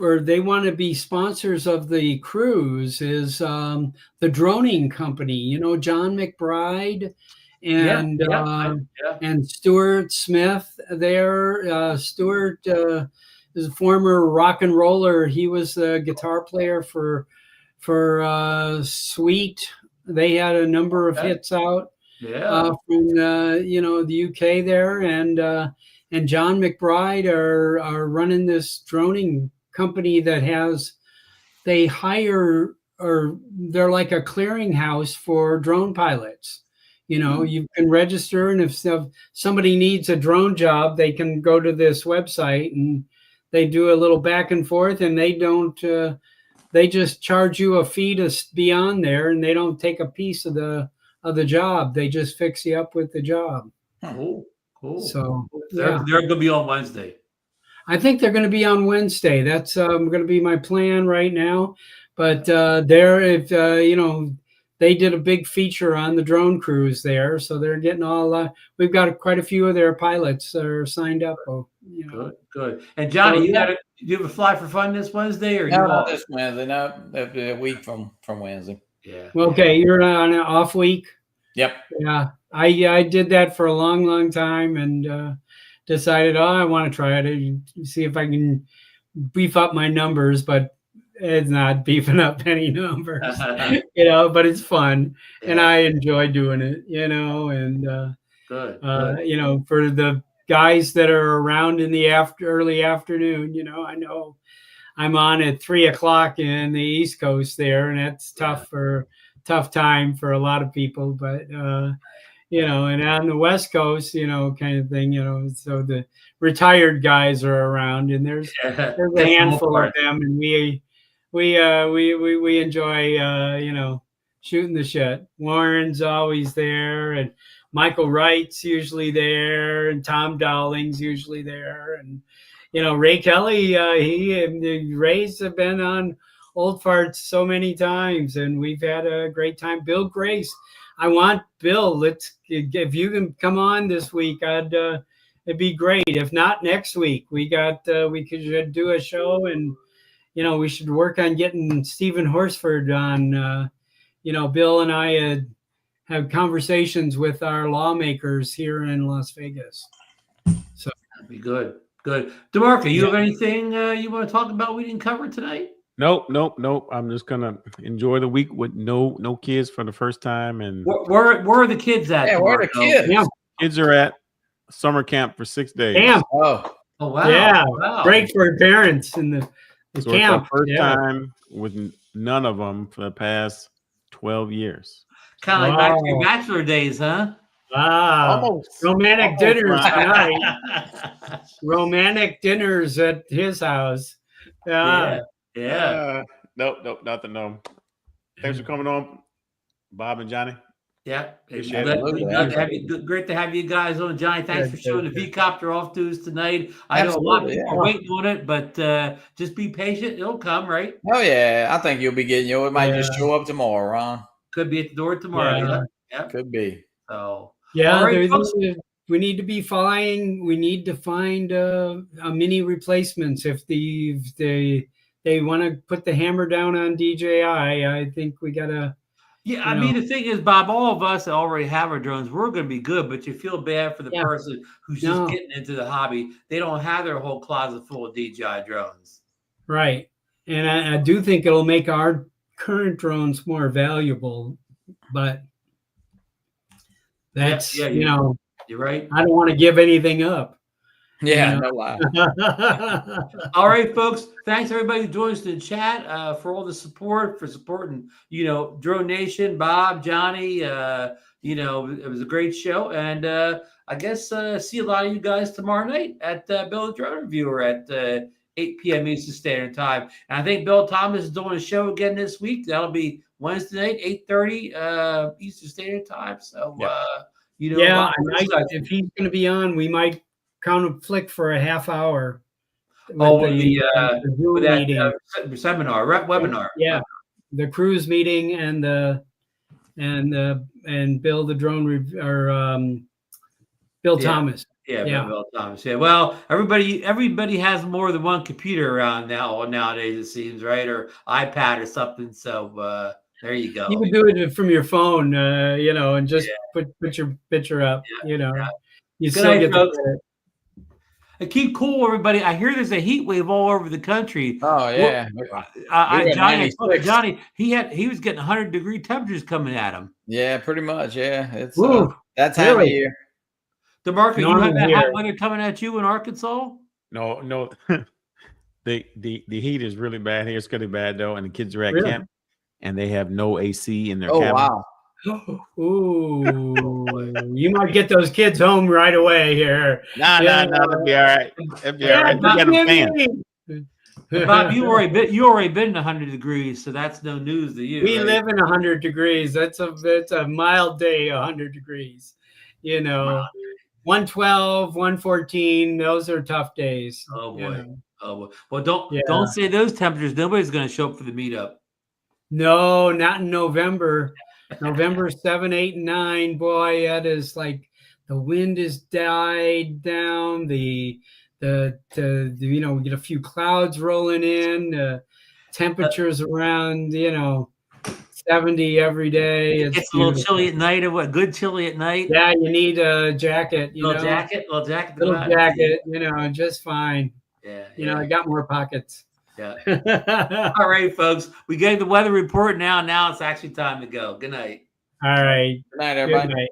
or they want to be sponsors of the cruise is the droning company. John McBride and Stuart Smith there. Stuart is a former rock and roller. He was the guitar player for for Sweet. They had a number of hits out. Yeah. From the UK there, and John McBride are running this droning company that they hire, or they're like a clearinghouse for drone pilots. You can register, and if somebody needs a drone job, they can go to this website and they do a little back and forth, and they don't. They just charge you a fee to be on there, and they don't take a piece of the job. They just fix you up with the job. Cool. So they're going to be on Wednesday. I think they're going to be on Wednesday. That's going to be my plan right now. But they did a big feature on the drone crews there, so they're getting all. We've got quite a few of their pilots that are signed up. Good. And Johnny, do you have a fly for fun this Wednesday, or no, not this Wednesday? No, a week from Wednesday. Yeah. Well, okay, you're on an off week. Yep. Yeah, I did that for a long time, and decided, I want to try it and see if I can beef up my numbers, but it's not beefing up any numbers, but it's fun, and I enjoy doing it, and good. For the guys that are around in the early afternoon, I know I'm on at 3:00 in the East Coast there, and that's tough time for a lot of people, but and on the West Coast, kind of thing, so the retired guys are around, and there's a handful of them, and we enjoy shooting the shit. Warren's always there, and Michael Wright's usually there, and Tom Dowling's usually there, and Ray Kelly, Ray's have been on Old Farts so many times, and we've had a great time. Bill Grace, I want Bill. If you can come on this week, it'd be great. If not, next week we could do a show, and we should work on getting Stephen Horsford on. Bill and I have conversations with our lawmakers here in Las Vegas. So that'd be good. DeMarco, you have anything you want to talk about we didn't cover tonight? Nope. I'm just gonna enjoy the week with no kids for the first time. And where are the kids at? Yeah, where are the kids? Yeah. Kids are at summer camp for 6 days. Damn. Oh wow. Yeah. Wow. Great for parents in the So camp. it's our first time with none of them for the past 12 years. Kind of like back to your bachelor days, huh? Wow. Almost. Romantic dinners tonight. Romantic dinners at his house. Yeah. Nope, nothing. No. Thanks for coming on, Bob and Johnny. Yeah. Appreciate it. Great to have you guys on. Johnny, thanks for showing the V-Copter off to us tonight. I know a lot of people are waiting on it, but just be patient. It'll come, right? Oh, yeah. I think you'll be getting it might just show up tomorrow, Ron. Could be at the door tomorrow. Yeah. Could be. So, yeah, right, we need to be flying. We need to find a mini replacements if they want to put the hammer down on DJI. I think we gotta. Yeah, I mean the thing is, Bob, all of us that already have our drones, we're going to be good, but you feel bad for the person who's just getting into the hobby. They don't have their whole closet full of DJI drones. Right, and I do think it'll make our current drones more valuable, but that's you're right. I don't want to give anything up. Yeah, no lie. All right, folks. Thanks everybody who joined us in the chat for all the support, for supporting DroneNation, Bob, Johnny. It was a great show, and I guess see a lot of you guys tomorrow night at Bill the Drone Reviewer at 8 p.m. Eastern Standard Time. And I think Bill Thomas is doing a show again this week. That'll be Wednesday night, 8:30 Eastern Standard Time. So, if he's going to be on, we might conflict for a half hour. Webinar. Yeah, the cruise meeting and Bill the Drone Bill Thomas. Yeah, Bill Thomas. Yeah. Well, everybody has more than one computer around nowadays, it seems, right? Or iPad or something. So there you go. You can do it from your phone, and just put your picture up. You still get the Keep cool, everybody. I hear there's a heat wave all over the country. Oh yeah, Johnny, he was getting 100-degree temperatures coming at him. Yeah, pretty much. Yeah, it's that time of year. DeMarco, you have that hot weather coming at you in Arkansas? No. the heat is really bad here. It's really bad though, and the kids are at camp, and they have no AC in their cabin. Wow. Ooh, you might get those kids home right away here. No, it'll be all right. It'll be all right. We got a fan. Bob, you already been in 100 degrees, so that's no news to you. We right? live in 100 degrees. It's a mild day, 100 degrees. 112, 114. Those are tough days. Oh boy. Oh boy. Well, don't say those temperatures. Nobody's going to show up for the meetup. No, not in November. November 7, 8, and 9. Boy, that is like the wind has died down. We get a few clouds rolling in. Temperatures around 70 every day. It's a little chilly at night, or what? Good chilly at night. Yeah, you need a jacket. Little jacket, just fine. Yeah, I got more pockets. Yeah. All right, folks. We gave the weather report now. Now it's actually time to go. Good night. All right. Good night, everybody. Good night.